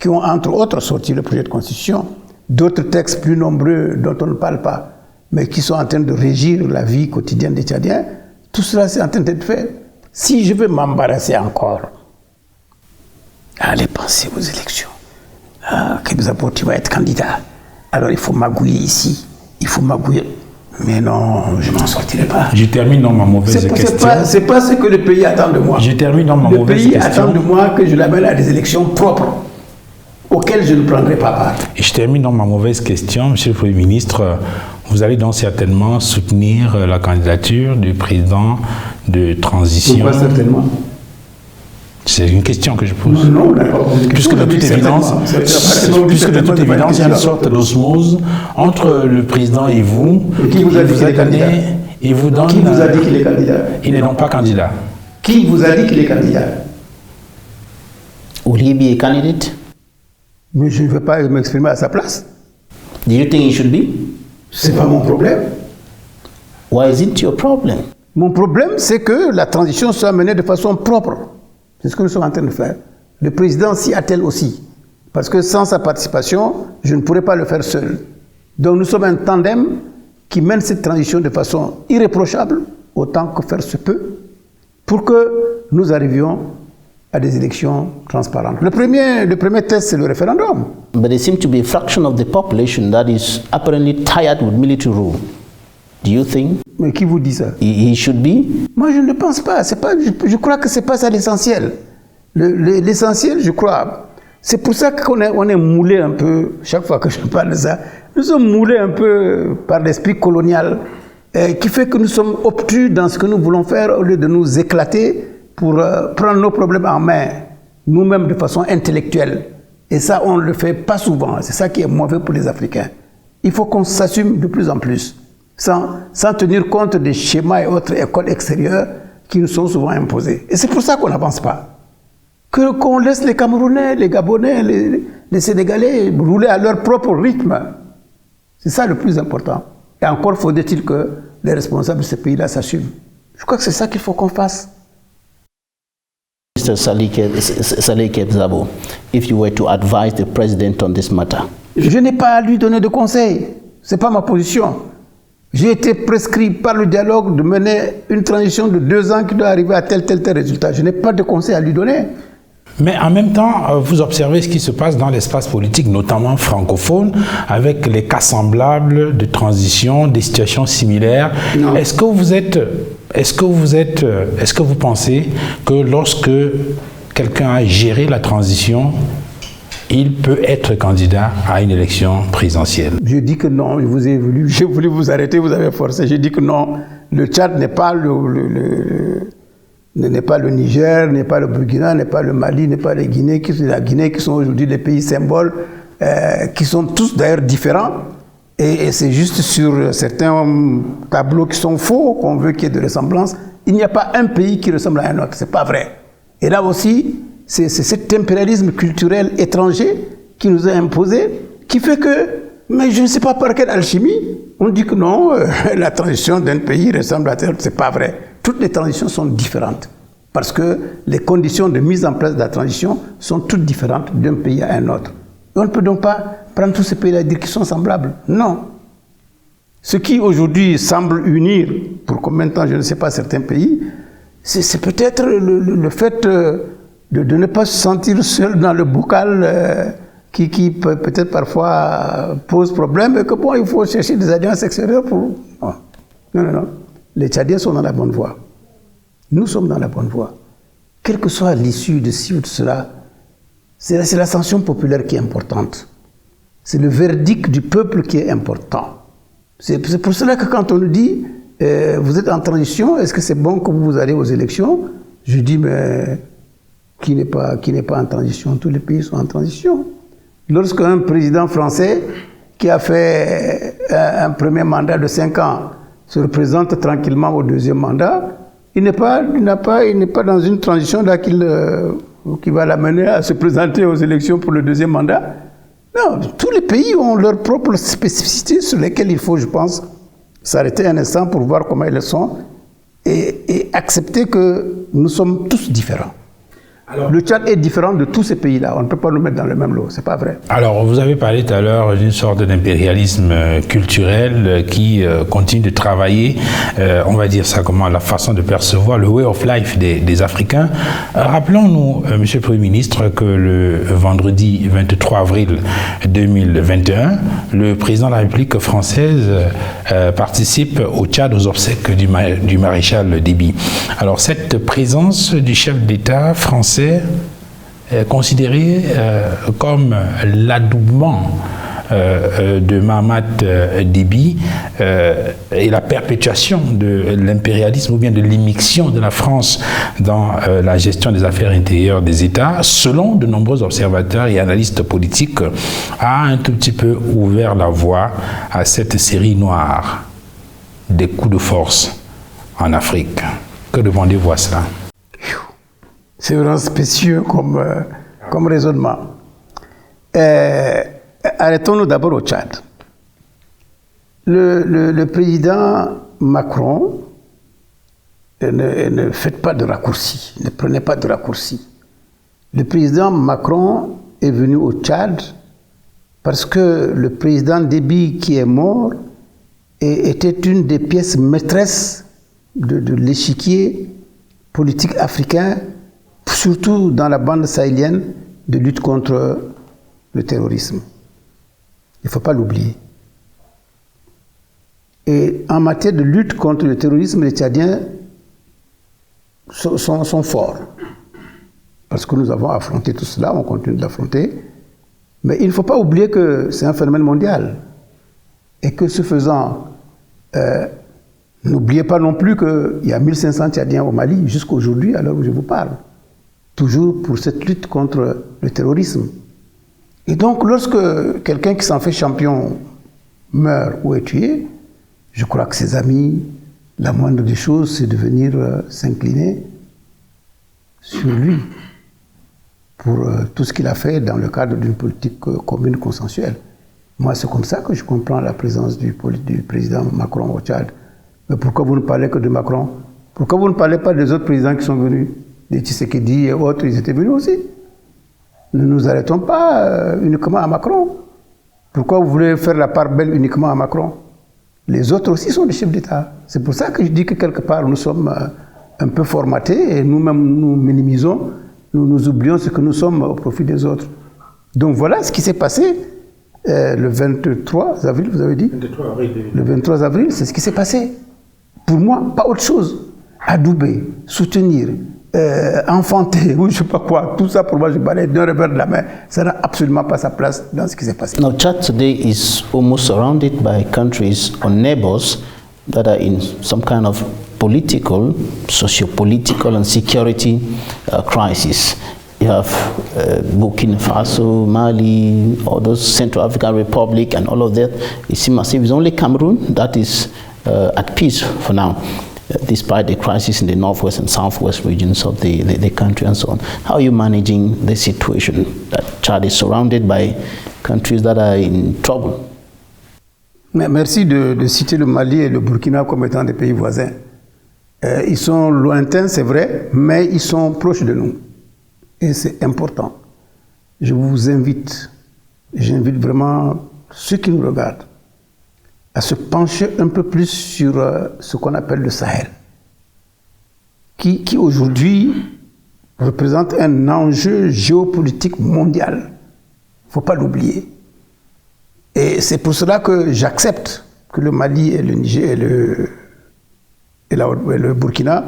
ont entre autres sorti le projet de constitution, d'autres textes plus nombreux dont on ne parle pas, mais qui sont en train de régir la vie quotidienne des Tchadiens. Tout cela, c'est en train d'être fait. Si je veux m'embarrasser encore, allez penser aux élections. Kebzabo, tu vas être candidat. Alors il faut magouiller ici. Il faut magouiller. Mais non, je ne m'en sortirai pas. Je termine dans ma mauvaise question. C'est pas ce que le pays attend de moi. Je termine dans ma mauvaise question. Le pays attend de moi que je l'amène à des élections propres, auxquelles je ne prendrai pas part. Et je termine dans ma mauvaise question, Monsieur le Premier ministre. Vous allez donc certainement soutenir la candidature du président de transition. Pourquoi certainement? C'est une question que je pose. Non, puisque de toute évidence, il y a une sorte d'osmose entre le président et vous. Et qui vous a dit qu'il est candidat? Et vous donne, qui vous a dit qu'il est candidat? Il n'est donc pas candidat. Qui vous a dit qu'il est candidat? Will he be a candidate? Mais je ne veux pas m'exprimer à sa place. Do you think he should be? C'est pas mon problème. Why is it your problem? Mon problème, c'est que la transition soit menée de façon propre. C'est ce que nous sommes en train de faire. Le président s'y attelle aussi. Parce que sans sa participation, je ne pourrais pas le faire seul. Donc nous sommes un tandem qui mène cette transition de façon irréprochable, autant que faire se peut, pour que nous arrivions à des élections transparentes. Le premier test, c'est le référendum. But there seems to be a fraction of the population that is apparently tired with military rule. Do you think? Mais qui vous dit ça? He should be? Moi, je ne pense pas. Je crois que ce n'est pas ça l'essentiel. L'essentiel, je crois, c'est pour ça qu'on est moulé un peu, chaque fois que je parle de ça, nous sommes moulés un peu par l'esprit colonial, qui fait que nous sommes obtus dans ce que nous voulons faire au lieu de nous éclater pour prendre nos problèmes en main, nous-mêmes de façon intellectuelle. Et ça, on ne le fait pas souvent. C'est ça qui est mauvais pour les Africains. Il faut qu'on s'assume de plus en plus, sans tenir compte des schémas et autres écoles extérieures qui nous sont souvent imposés. Et c'est pour ça qu'on n'avance pas. Qu'on laisse les Camerounais, les Gabonais, les Sénégalais rouler à leur propre rythme. C'est ça le plus important. Et encore faudrait-il que les responsables de ce pays-là s'assument. Je crois que c'est ça qu'il faut qu'on fasse. Mr. Saleh Kebzabo, if you were to advise the president on this matter. Je n'ai pas à lui donner de conseils. Ce n'est pas ma position. J'ai été prescrit par le dialogue de mener une transition de 2 ans qui doit arriver à tel résultat. Je n'ai pas de conseil à lui donner. Mais en même temps, vous observez ce qui se passe dans l'espace politique, notamment francophone, avec les cas semblables de transition, des situations similaires. Non. Est-ce que vous pensez que lorsque quelqu'un a géré la transition, il peut être candidat à une élection présidentielle? Je dis que non, j'ai voulu vous arrêter, vous avez forcé. Je dis que non, le Tchad n'est pas n'est pas le Niger, n'est pas le Burkina, n'est pas le Mali, n'est pas la Guinée qui sont aujourd'hui les pays symboles, qui sont tous d'ailleurs différents. Et c'est juste sur certains tableaux qui sont faux qu'on veut qu'il y ait de ressemblance. Il n'y a pas un pays qui ressemble à un autre, c'est pas vrai. Et là aussi, c'est cet impérialisme culturel étranger qui nous a imposé, qui fait que, mais je ne sais pas par quelle alchimie, on dit que non, la transition d'un pays ressemble à tel, c'est pas vrai. Toutes les transitions sont différentes, parce que les conditions de mise en place de la transition sont toutes différentes d'un pays à un autre. Et on ne peut donc pas prendre tous ces pays-là et dire qu'ils sont semblables. Non. Ce qui aujourd'hui semble unir, pour combien de temps, je ne sais pas, certains pays, c'est peut-être le fait de ne pas se sentir seul dans le bocal qui peut-être parfois pose problème et que bon, il faut chercher des alliances extérieures pour... Non. Les Tchadiens sont dans la bonne voie. Nous sommes dans la bonne voie. Quelle que soit l'issue de ci ou de cela, c'est l'ascension populaire qui est importante. C'est le verdict du peuple qui est important. C'est pour cela que quand on nous dit vous êtes en transition, est-ce que c'est bon que vous allez aux élections? Je dis mais qui n'est pas en transition? Tous les pays sont en transition. Lorsqu'un président français qui a fait un premier mandat de 5 ans se représente tranquillement au deuxième mandat, il n'est pas dans une transition là qui va l'amener à se présenter aux élections pour le deuxième mandat. Non, tous les pays ont leurs propres spécificités sur lesquelles il faut, je pense, s'arrêter un instant pour voir comment elles sont et accepter que nous sommes tous différents. Alors, le Tchad est différent de tous ces pays-là. On ne peut pas nous mettre dans le même lot. C'est pas vrai. Alors, vous avez parlé tout à l'heure d'une sorte d'impérialisme culturel qui continue de travailler, on va dire ça comment, la façon de percevoir le way of life des Africains. Rappelons-nous, Monsieur le Premier ministre, que le vendredi 23 avril 2021, le président de la République française participe au Tchad aux obsèques du maréchal Déby. Alors, cette présence du chef d'État français considéré comme l'adoubement de Mahamat Déby et la perpétuation de l'impérialisme ou bien de l'immixtion de la France dans la gestion des affaires intérieures des États, selon de nombreux observateurs et analystes politiques, a un tout petit peu ouvert la voie à cette série noire des coups de force en Afrique. Que demandez-vous à cela? C'est vraiment spécieux comme raisonnement. Arrêtons-nous d'abord au Tchad. Le président Macron, ne faites pas de raccourcis, ne prenez pas de raccourcis. Le président Macron est venu au Tchad parce que le président Déby, qui est mort, était une des pièces maîtresses de l'échiquier politique africain, surtout dans la bande sahélienne de lutte contre le terrorisme. Il ne faut pas l'oublier. Et en matière de lutte contre le terrorisme, les Tchadiens sont forts. Parce que nous avons affronté tout cela, on continue de l'affronter. Mais il ne faut pas oublier que c'est un phénomène mondial. Et que ce faisant, n'oubliez pas non plus qu'il y a 1500 Tchadiens au Mali jusqu'à aujourd'hui, à l'heure où je vous parle. Toujours pour cette lutte contre le terrorisme. Et donc, lorsque quelqu'un qui s'en fait champion meurt ou est tué, je crois que ses amis, la moindre des choses, c'est de venir s'incliner sur lui pour tout ce qu'il a fait dans le cadre d'une politique commune consensuelle. Moi, c'est comme ça que je comprends la présence du président Macron au Tchad. Mais pourquoi vous ne parlez que de Macron? Pourquoi vous ne parlez pas des autres présidents qui sont venus? Les Tshisekedi et autres, ils étaient venus aussi. Ne nous arrêtons pas uniquement à Macron. Pourquoi vous voulez faire la part belle uniquement à Macron? Les autres aussi sont des chefs d'État. C'est pour ça que je dis que quelque part, nous sommes un peu formatés et nous-mêmes nous minimisons, nous oublions ce que nous sommes au profit des autres. Donc voilà ce qui s'est passé le 23 avril, vous avez dit 23 avril. Le 23 avril, c'est ce qui s'est passé. Pour moi, pas autre chose. Adouber, soutenir, enfanter, ou je ne sais pas quoi, tout ça pour moi, je parlais d'un revers de la main. Ça n'a absolument pas sa place dans ce qui s'est passé. Now, Chad today is almost surrounded by countries or neighbors that are in some kind of political, socio-political and security crisis. You have Burkina Faso, Mali, all those Central African Republic and all of that. It seems as if it's only Cameroon that is at peace for now, despite the crisis in the northwest and southwest regions of the country and so on. How are you managing the situation that Chad is surrounded by countries that are in trouble? Merci de citer le Mali et le Burkina comme étant des pays voisins. Ils sont lointains, c'est vrai, mais ils sont proches de nous. Et c'est important. Je vous invite, j'invite vraiment ceux qui nous regardent à se pencher un peu plus sur ce qu'on appelle le Sahel, qui aujourd'hui représente un enjeu géopolitique mondial. Il ne faut pas l'oublier. Et c'est pour cela que j'accepte que le Mali et le Niger et le Burkina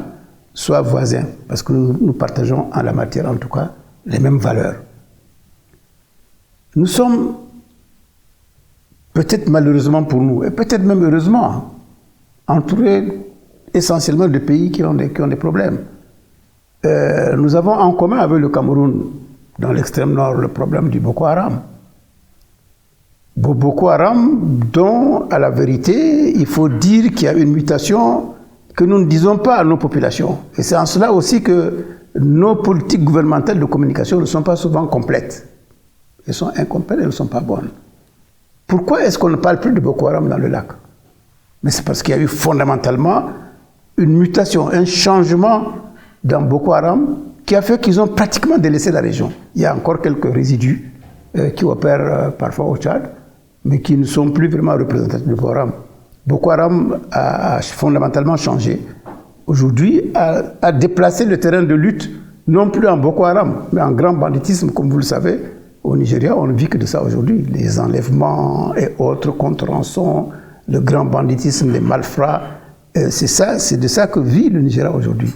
soient voisins, parce que nous partageons en la matière, en tout cas, les mêmes valeurs. Nous sommes, peut-être malheureusement pour nous, et peut-être même heureusement, entourés essentiellement de pays qui ont des problèmes. Nous avons en commun avec le Cameroun, dans l'extrême nord, le problème du Boko Haram. Boko Haram, dont, à la vérité, il faut dire qu'il y a une mutation que nous ne disons pas à nos populations. Et c'est en cela aussi que nos politiques gouvernementales de communication ne sont pas souvent complètes. Elles sont incomplètes, elles ne sont pas bonnes. Pourquoi est-ce qu'on ne parle plus de Boko Haram dans le lac? Mais c'est parce qu'il y a eu fondamentalement une mutation, un changement dans Boko Haram qui a fait qu'ils ont pratiquement délaissé la région. Il y a encore quelques résidus qui opèrent parfois au Tchad, mais qui ne sont plus vraiment représentatifs de Boko Haram. Boko Haram a fondamentalement changé. Aujourd'hui, a déplacé le terrain de lutte, non plus en Boko Haram, mais en grand banditisme, comme vous le savez. Au Nigeria, on ne vit que de ça aujourd'hui. Les enlèvements et autres contre rançon, le grand banditisme, les malfrats. C'est de ça que vit le Nigeria aujourd'hui.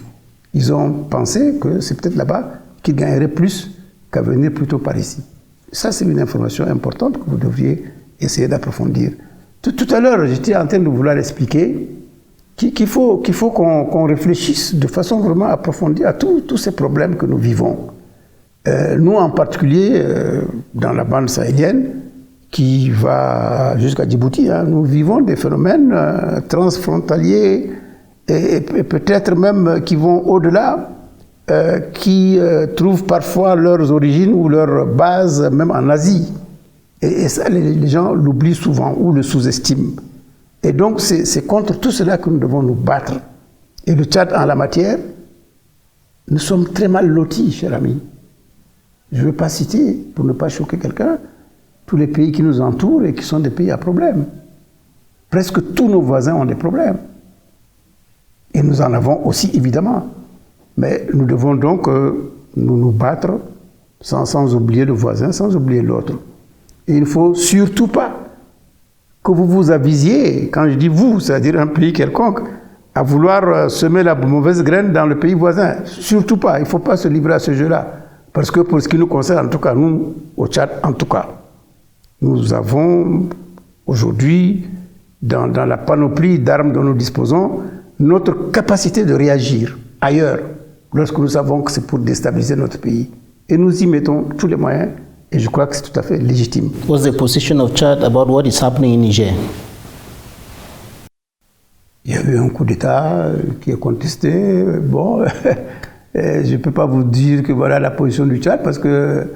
Ils ont pensé que c'est peut-être là-bas qu'ils gagneraient plus qu'à venir plutôt par ici. Ça, c'est une information importante que vous devriez essayer d'approfondir. Tout à l'heure, j'étais en train de vouloir expliquer qu'il faut qu'on réfléchisse de façon vraiment approfondie à tous ces problèmes que nous vivons. Nous, en particulier, dans la bande sahélienne, qui va jusqu'à Djibouti, nous vivons des phénomènes transfrontaliers et peut-être même qui vont au-delà, qui trouvent parfois leurs origines ou leurs bases même en Asie. Et ça, les gens l'oublient souvent ou le sous-estiment. Et donc, c'est contre tout cela que nous devons nous battre. Et le Tchad, en la matière, nous sommes très mal lotis, cher ami. Je ne veux pas citer, pour ne pas choquer quelqu'un, tous les pays qui nous entourent et qui sont des pays à problème. Presque tous nos voisins ont des problèmes. Et nous en avons aussi, évidemment. Mais nous devons donc nous battre sans oublier le voisin, sans oublier l'autre. Et il ne faut surtout pas que vous vous avisiez, quand je dis vous, c'est-à-dire un pays quelconque, à vouloir semer la mauvaise graine dans le pays voisin. Surtout pas, il ne faut pas se livrer à ce jeu-là. Parce que pour ce qui nous concerne, en tout cas, nous, au Tchad, en tout cas, nous avons aujourd'hui, dans la panoplie d'armes dont nous disposons, notre capacité de réagir ailleurs, lorsque nous savons que c'est pour déstabiliser notre pays. Et nous y mettons tous les moyens, et je crois que c'est tout à fait légitime. What's the position of Chad about what is happening in Niger? Il y a eu un coup d'État qui est contesté. Bon, je ne peux pas vous dire que voilà la position du Tchad, parce que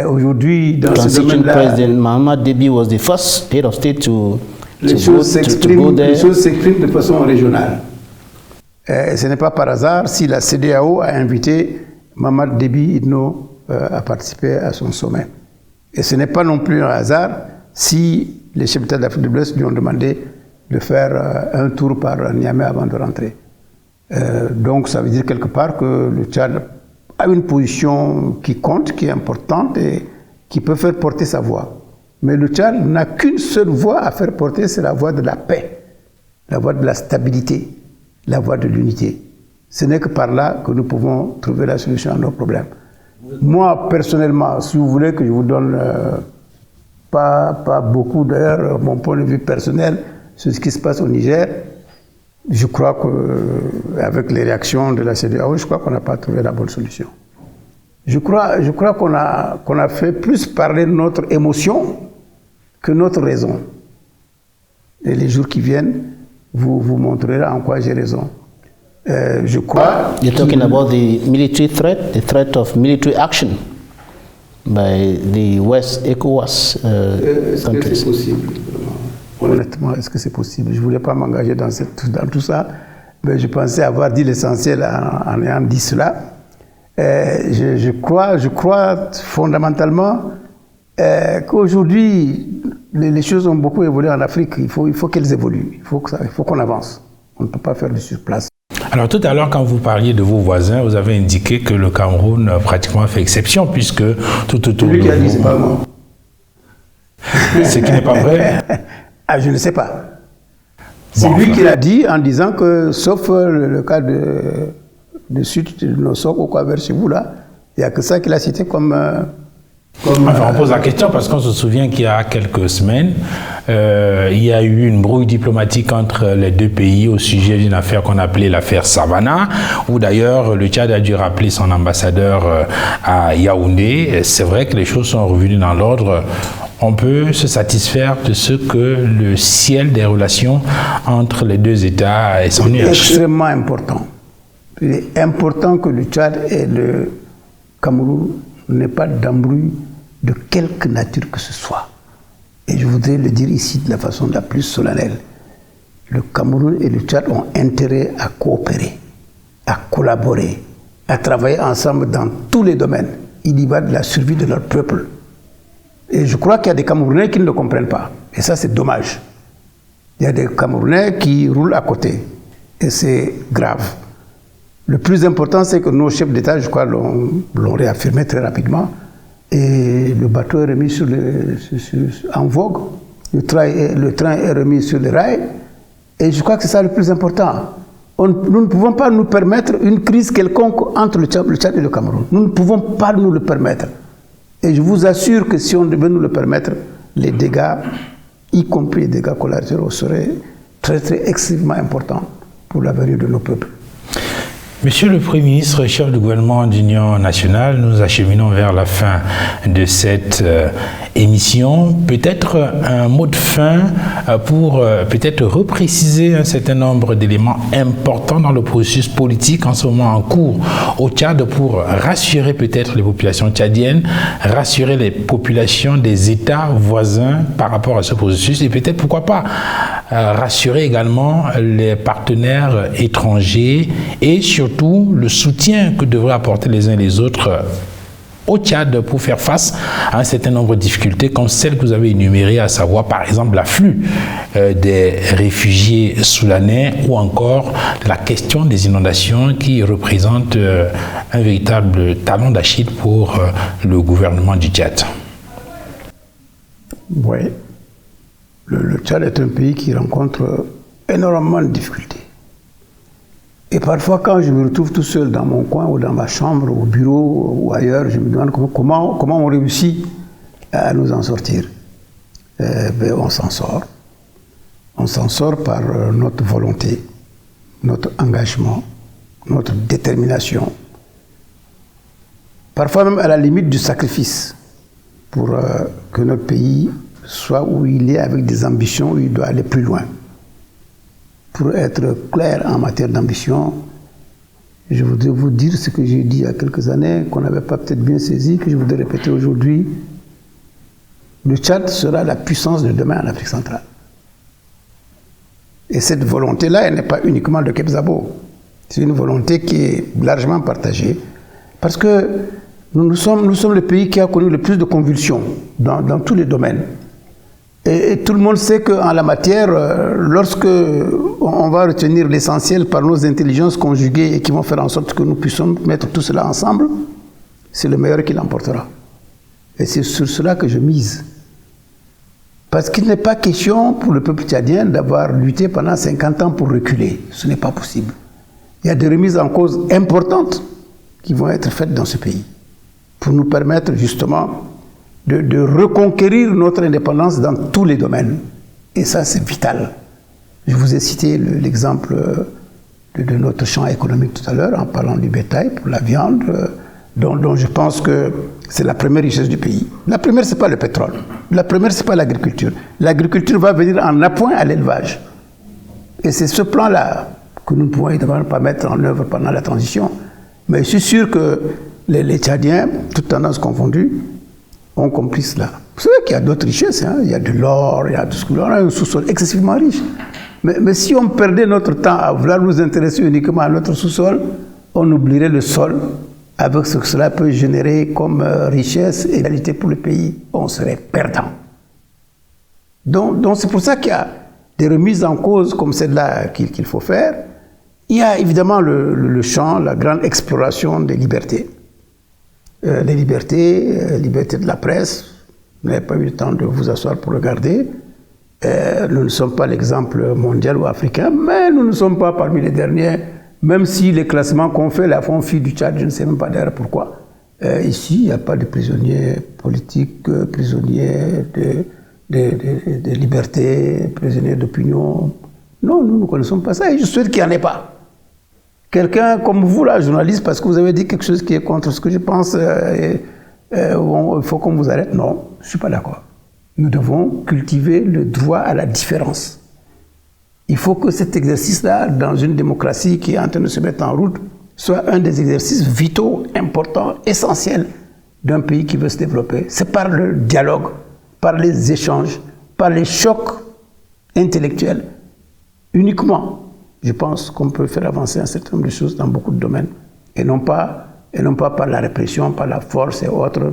aujourd'hui, dans ce domaine-là... President Mahamat Déby was the first head of state to les choses s'expriment de façon régionale. Ce n'est pas par hasard si la CEDEAO a invité Mahamat Déby Itno à participer à son sommet. Et ce n'est pas non plus un hasard si les chefs d'État d'Afrique de l'Ouest lui ont demandé de faire un tour par Niamey avant de rentrer. Donc ça veut dire quelque part que le Tchad a une position qui compte, qui est importante et qui peut faire porter sa voix. Mais le Tchad n'a qu'une seule voix à faire porter, c'est la voix de la paix, la voix de la stabilité, la voix de l'unité. Ce n'est que par là que nous pouvons trouver la solution à nos problèmes. Moi, personnellement, si vous voulez que je vous donne pas beaucoup d'ailleurs, mon point de vue personnel sur ce qui se passe au Niger, je crois qu'avec les réactions de la CEDEAO, je crois qu'on n'a pas trouvé la bonne solution. Je crois qu'on a fait plus parler de notre émotion que notre raison. Et les jours qui viennent vous montreront en quoi j'ai raison. Je crois... You're talking about the military threat of military action by the West ECOWAS Est-ce que countries. c'est possible? Honnêtement, est-ce que c'est possible? Je ne voulais pas m'engager dans tout ça, mais je pensais avoir dit l'essentiel en ayant dit cela. Je crois fondamentalement qu'aujourd'hui, les choses ont beaucoup évolué en Afrique. Il faut qu'elles évoluent. Il faut qu'on avance. On ne peut pas faire du surplace. Alors tout à l'heure, quand vous parliez de vos voisins, vous avez indiqué que le Cameroun pratiquement fait exception, puisque tout autour de Lui qui a dit, vous... c'est pas moi. Ce qui n'est pas vrai. Ah, je ne sais pas. C'est Bon, lui enfin. qui l'a dit en disant que, sauf le cas de Sud, de Nosok ou quoi vers chez vous là, il n'y a que ça qu'il a cité comme Enfin, on pose la question parce qu'on se souvient qu'il y a quelques semaines, il y a eu une brouille diplomatique entre les deux pays au sujet d'une affaire qu'on appelait l'affaire Savannah, où d'ailleurs le Tchad a dû rappeler son ambassadeur à Yaoundé. C'est vrai que les choses sont revenues dans l'ordre. On peut se satisfaire de ce que le ciel des relations entre les deux États est sans C'est nuage. extrêmement important. Il est important que le Tchad et le Cameroun n'aient pas d'embrouille de quelque nature que ce soit. Et je voudrais le dire ici de la façon la plus solennelle. Le Cameroun et le Tchad ont intérêt à coopérer, à collaborer, à travailler ensemble dans tous les domaines. Il y va de la survie de leur peuple. Et je crois qu'il y a des Camerounais qui ne le comprennent pas. Et ça, c'est dommage. Il y a des Camerounais qui roulent à côté. Et c'est grave. Le plus important, c'est que nos chefs d'État, je crois, l'ont réaffirmé très rapidement. Et le bateau est remis en vogue. Le train est remis sur les rails. Et je crois que c'est ça le plus important. Nous ne pouvons pas nous permettre une crise quelconque entre le Tchad et le Cameroun. Nous ne pouvons pas nous le permettre. Et je vous assure que si on devait nous le permettre, les dégâts, y compris les dégâts collatéraux, seraient très, très extrêmement importants pour l'avenir de nos peuples. Monsieur le Premier ministre, chef du gouvernement d'Union nationale, nous acheminons vers la fin de cette émission. Peut-être un mot de fin pour peut-être repréciser un certain nombre d'éléments importants dans le processus politique en ce moment en cours au Tchad pour rassurer peut-être les populations tchadiennes, rassurer les populations des États voisins par rapport à ce processus et peut-être, pourquoi pas, rassurer également les partenaires étrangers et surtout le soutien que devraient apporter les uns et les autres au Tchad pour faire face à un certain nombre de difficultés comme celles que vous avez énumérées, à savoir par exemple l'afflux des réfugiés soudanais ou encore la question des inondations qui représente un véritable talon d'Achille pour le gouvernement du Tchad. Oui. Le Tchad est un pays qui rencontre énormément de difficultés. Et parfois, quand je me retrouve tout seul dans mon coin ou dans ma chambre, au bureau ou ailleurs, je me demande comment on réussit à nous en sortir. Ben, on s'en sort. On s'en sort par notre volonté, notre engagement, notre détermination. Parfois même à la limite du sacrifice pour que notre pays soit où il est avec des ambitions, où il doit aller plus loin. Pour être clair en matière d'ambition, je voudrais vous dire ce que j'ai dit il y a quelques années, qu'on n'avait pas peut-être bien saisi, que je voudrais répéter aujourd'hui. Le Tchad sera la puissance de demain en Afrique centrale. Et cette volonté-là, elle n'est pas uniquement de Kebzabo. C'est une volonté qui est largement partagée. Parce que nous sommes le pays qui a connu le plus de convulsions dans tous les domaines. Et tout le monde sait qu'en la matière, lorsque on va retenir l'essentiel par nos intelligences conjuguées et qui vont faire en sorte que nous puissions mettre tout cela ensemble, c'est le meilleur qui l'emportera. Et c'est sur cela que je mise. Parce qu'il n'est pas question pour le peuple tchadien d'avoir lutté pendant 50 ans pour reculer. Ce n'est pas possible. Il y a des remises en cause importantes qui vont être faites dans ce pays pour nous permettre justement de reconquérir notre indépendance dans tous les domaines. Et ça, c'est vital. Je vous ai cité l'exemple de notre champ économique tout à l'heure en parlant du bétail pour la viande, dont je pense que c'est la première richesse du pays. La première, ce n'est pas le pétrole. La première, ce n'est pas l'agriculture. L'agriculture va venir en appoint à l'élevage. Et c'est ce plan-là que nous ne pouvons évidemment pas mettre en œuvre pendant la transition. Mais je suis sûr que les Tchadiens, toutes tendances confondues, ont compris cela. Vous savez qu'il y a d'autres richesses, hein? Il y a de l'or, il y a tout ce que l'on a, un sous-sol excessivement riche. Mais si on perdait notre temps à vouloir nous intéresser uniquement à notre sous-sol, on oublierait le sol avec ce que cela peut générer comme richesse et qualité pour le pays. On serait perdant. Donc c'est pour ça qu'il y a des remises en cause comme celle-là qu'il faut faire. Il y a évidemment le champ, la grande exploration des libertés. Les libertés, liberté de la presse, vous n'avez pas eu le temps de vous asseoir pour regarder. Nous ne sommes pas l'exemple mondial ou africain, mais nous ne sommes pas parmi les derniers, même si les classements qu'on fait, la FONFI du Tchad, je ne sais même pas d'ailleurs pourquoi. Ici, il n'y a pas de prisonniers politiques, prisonniers de liberté, prisonniers d'opinion. Non, nous ne connaissons pas ça et je souhaite qu'il n'y en ait pas. Quelqu'un comme vous, là, journaliste, parce que vous avez dit quelque chose qui est contre ce que je pense, il faut qu'on vous arrête. Non, je ne suis pas d'accord. Nous devons cultiver le droit à la différence. Il faut que cet exercice-là, dans une démocratie qui est en train de se mettre en route, soit un des exercices vitaux, importants, essentiels d'un pays qui veut se développer. C'est par le dialogue, par les échanges, par les chocs intellectuels, uniquement. Je pense qu'on peut faire avancer un certain nombre de choses dans beaucoup de domaines et non pas par la répression, par la force et autres.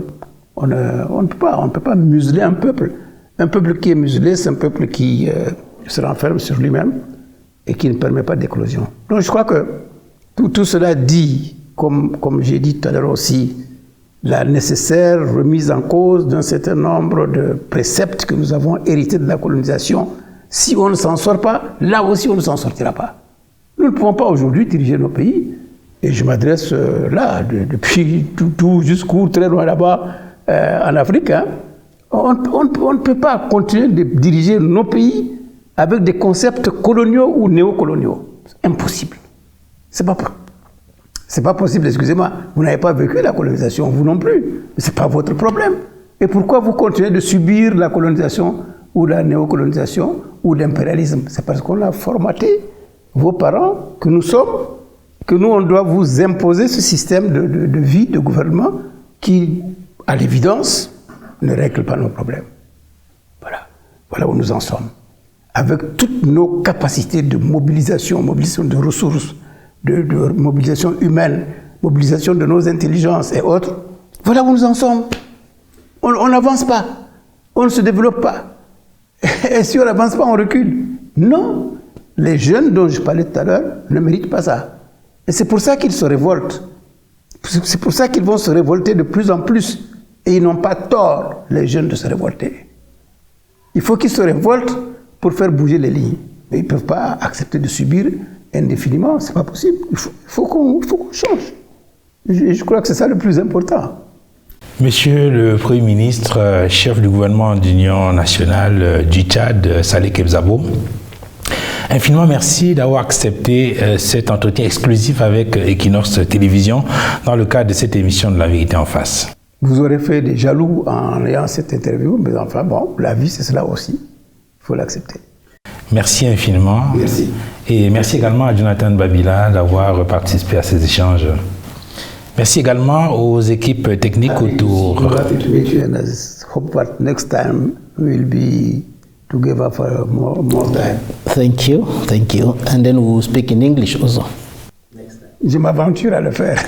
On ne peut pas museler un peuple. Un peuple qui est muselé, c'est un peuple qui se renferme sur lui-même et qui ne permet pas d'éclosion. Donc je crois que tout cela dit, comme j'ai dit tout à l'heure aussi, la nécessaire remise en cause d'un certain nombre de préceptes que nous avons hérités de la colonisation. Si on ne s'en sort pas, là aussi on ne s'en sortira pas. Nous ne pouvons pas aujourd'hui diriger nos pays. Et je m'adresse là, depuis tout jusqu'où très loin là-bas, en Afrique. Hein. On ne peut pas continuer de diriger nos pays avec des concepts coloniaux ou néocoloniaux. C'est impossible. C'est pas possible, excusez-moi. Vous n'avez pas vécu la colonisation, vous non plus. Mais ce n'est pas votre problème. Et pourquoi vous continuez de subir la colonisation ou la néocolonisation ou l'impérialisme? C'est parce qu'on a formaté vos parents, que nous sommes, que nous, on doit vous imposer ce système de vie, de gouvernement qui, à l'évidence, ne règle pas nos problèmes. Voilà où nous en sommes. Avec toutes nos capacités de mobilisation de ressources, de mobilisation humaine, mobilisation de nos intelligences et autres, voilà où nous en sommes. On n'avance pas, on ne se développe pas. Et si on n'avance pas, on recule. Non, les jeunes dont je parlais tout à l'heure ne méritent pas ça. Et c'est pour ça qu'ils se révoltent. C'est pour ça qu'ils vont se révolter de plus en plus. Et ils n'ont pas tort, les jeunes, de se révolter. Il faut qu'ils se révoltent pour faire bouger les lignes. Mais ils ne peuvent pas accepter de subir indéfiniment. Ce n'est pas possible. Il faut qu'on change. Je crois que c'est ça le plus important. Monsieur le Premier ministre, chef du gouvernement d'Union nationale du Tchad, Saleh Kebzabo, infiniment merci d'avoir accepté cet entretien exclusif avec Equinox Télévision dans le cadre de cette émission de La Vérité en face. Vous aurez fait des jaloux en ayant cette interview, mais enfin bon, la vie c'est cela aussi. Il faut l'accepter. Merci infiniment. Merci. Et merci également à Jonathan Babila d'avoir participé à ces échanges. Merci également aux équipes techniques autour. Hope that next time we'll be together for more time. Thank you. And then we'll speak in English also. Next time. je m'aventure à le faire.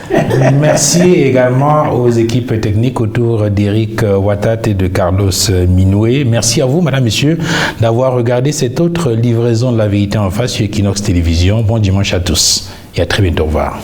Merci également aux équipes techniques autour d'Éric Watat et de Carlos Minoué. Merci à vous, madame, monsieur, d'avoir regardé cette autre livraison de la vérité en face sur Equinox Télévision. Bon dimanche à tous et à très bientôt. Au revoir.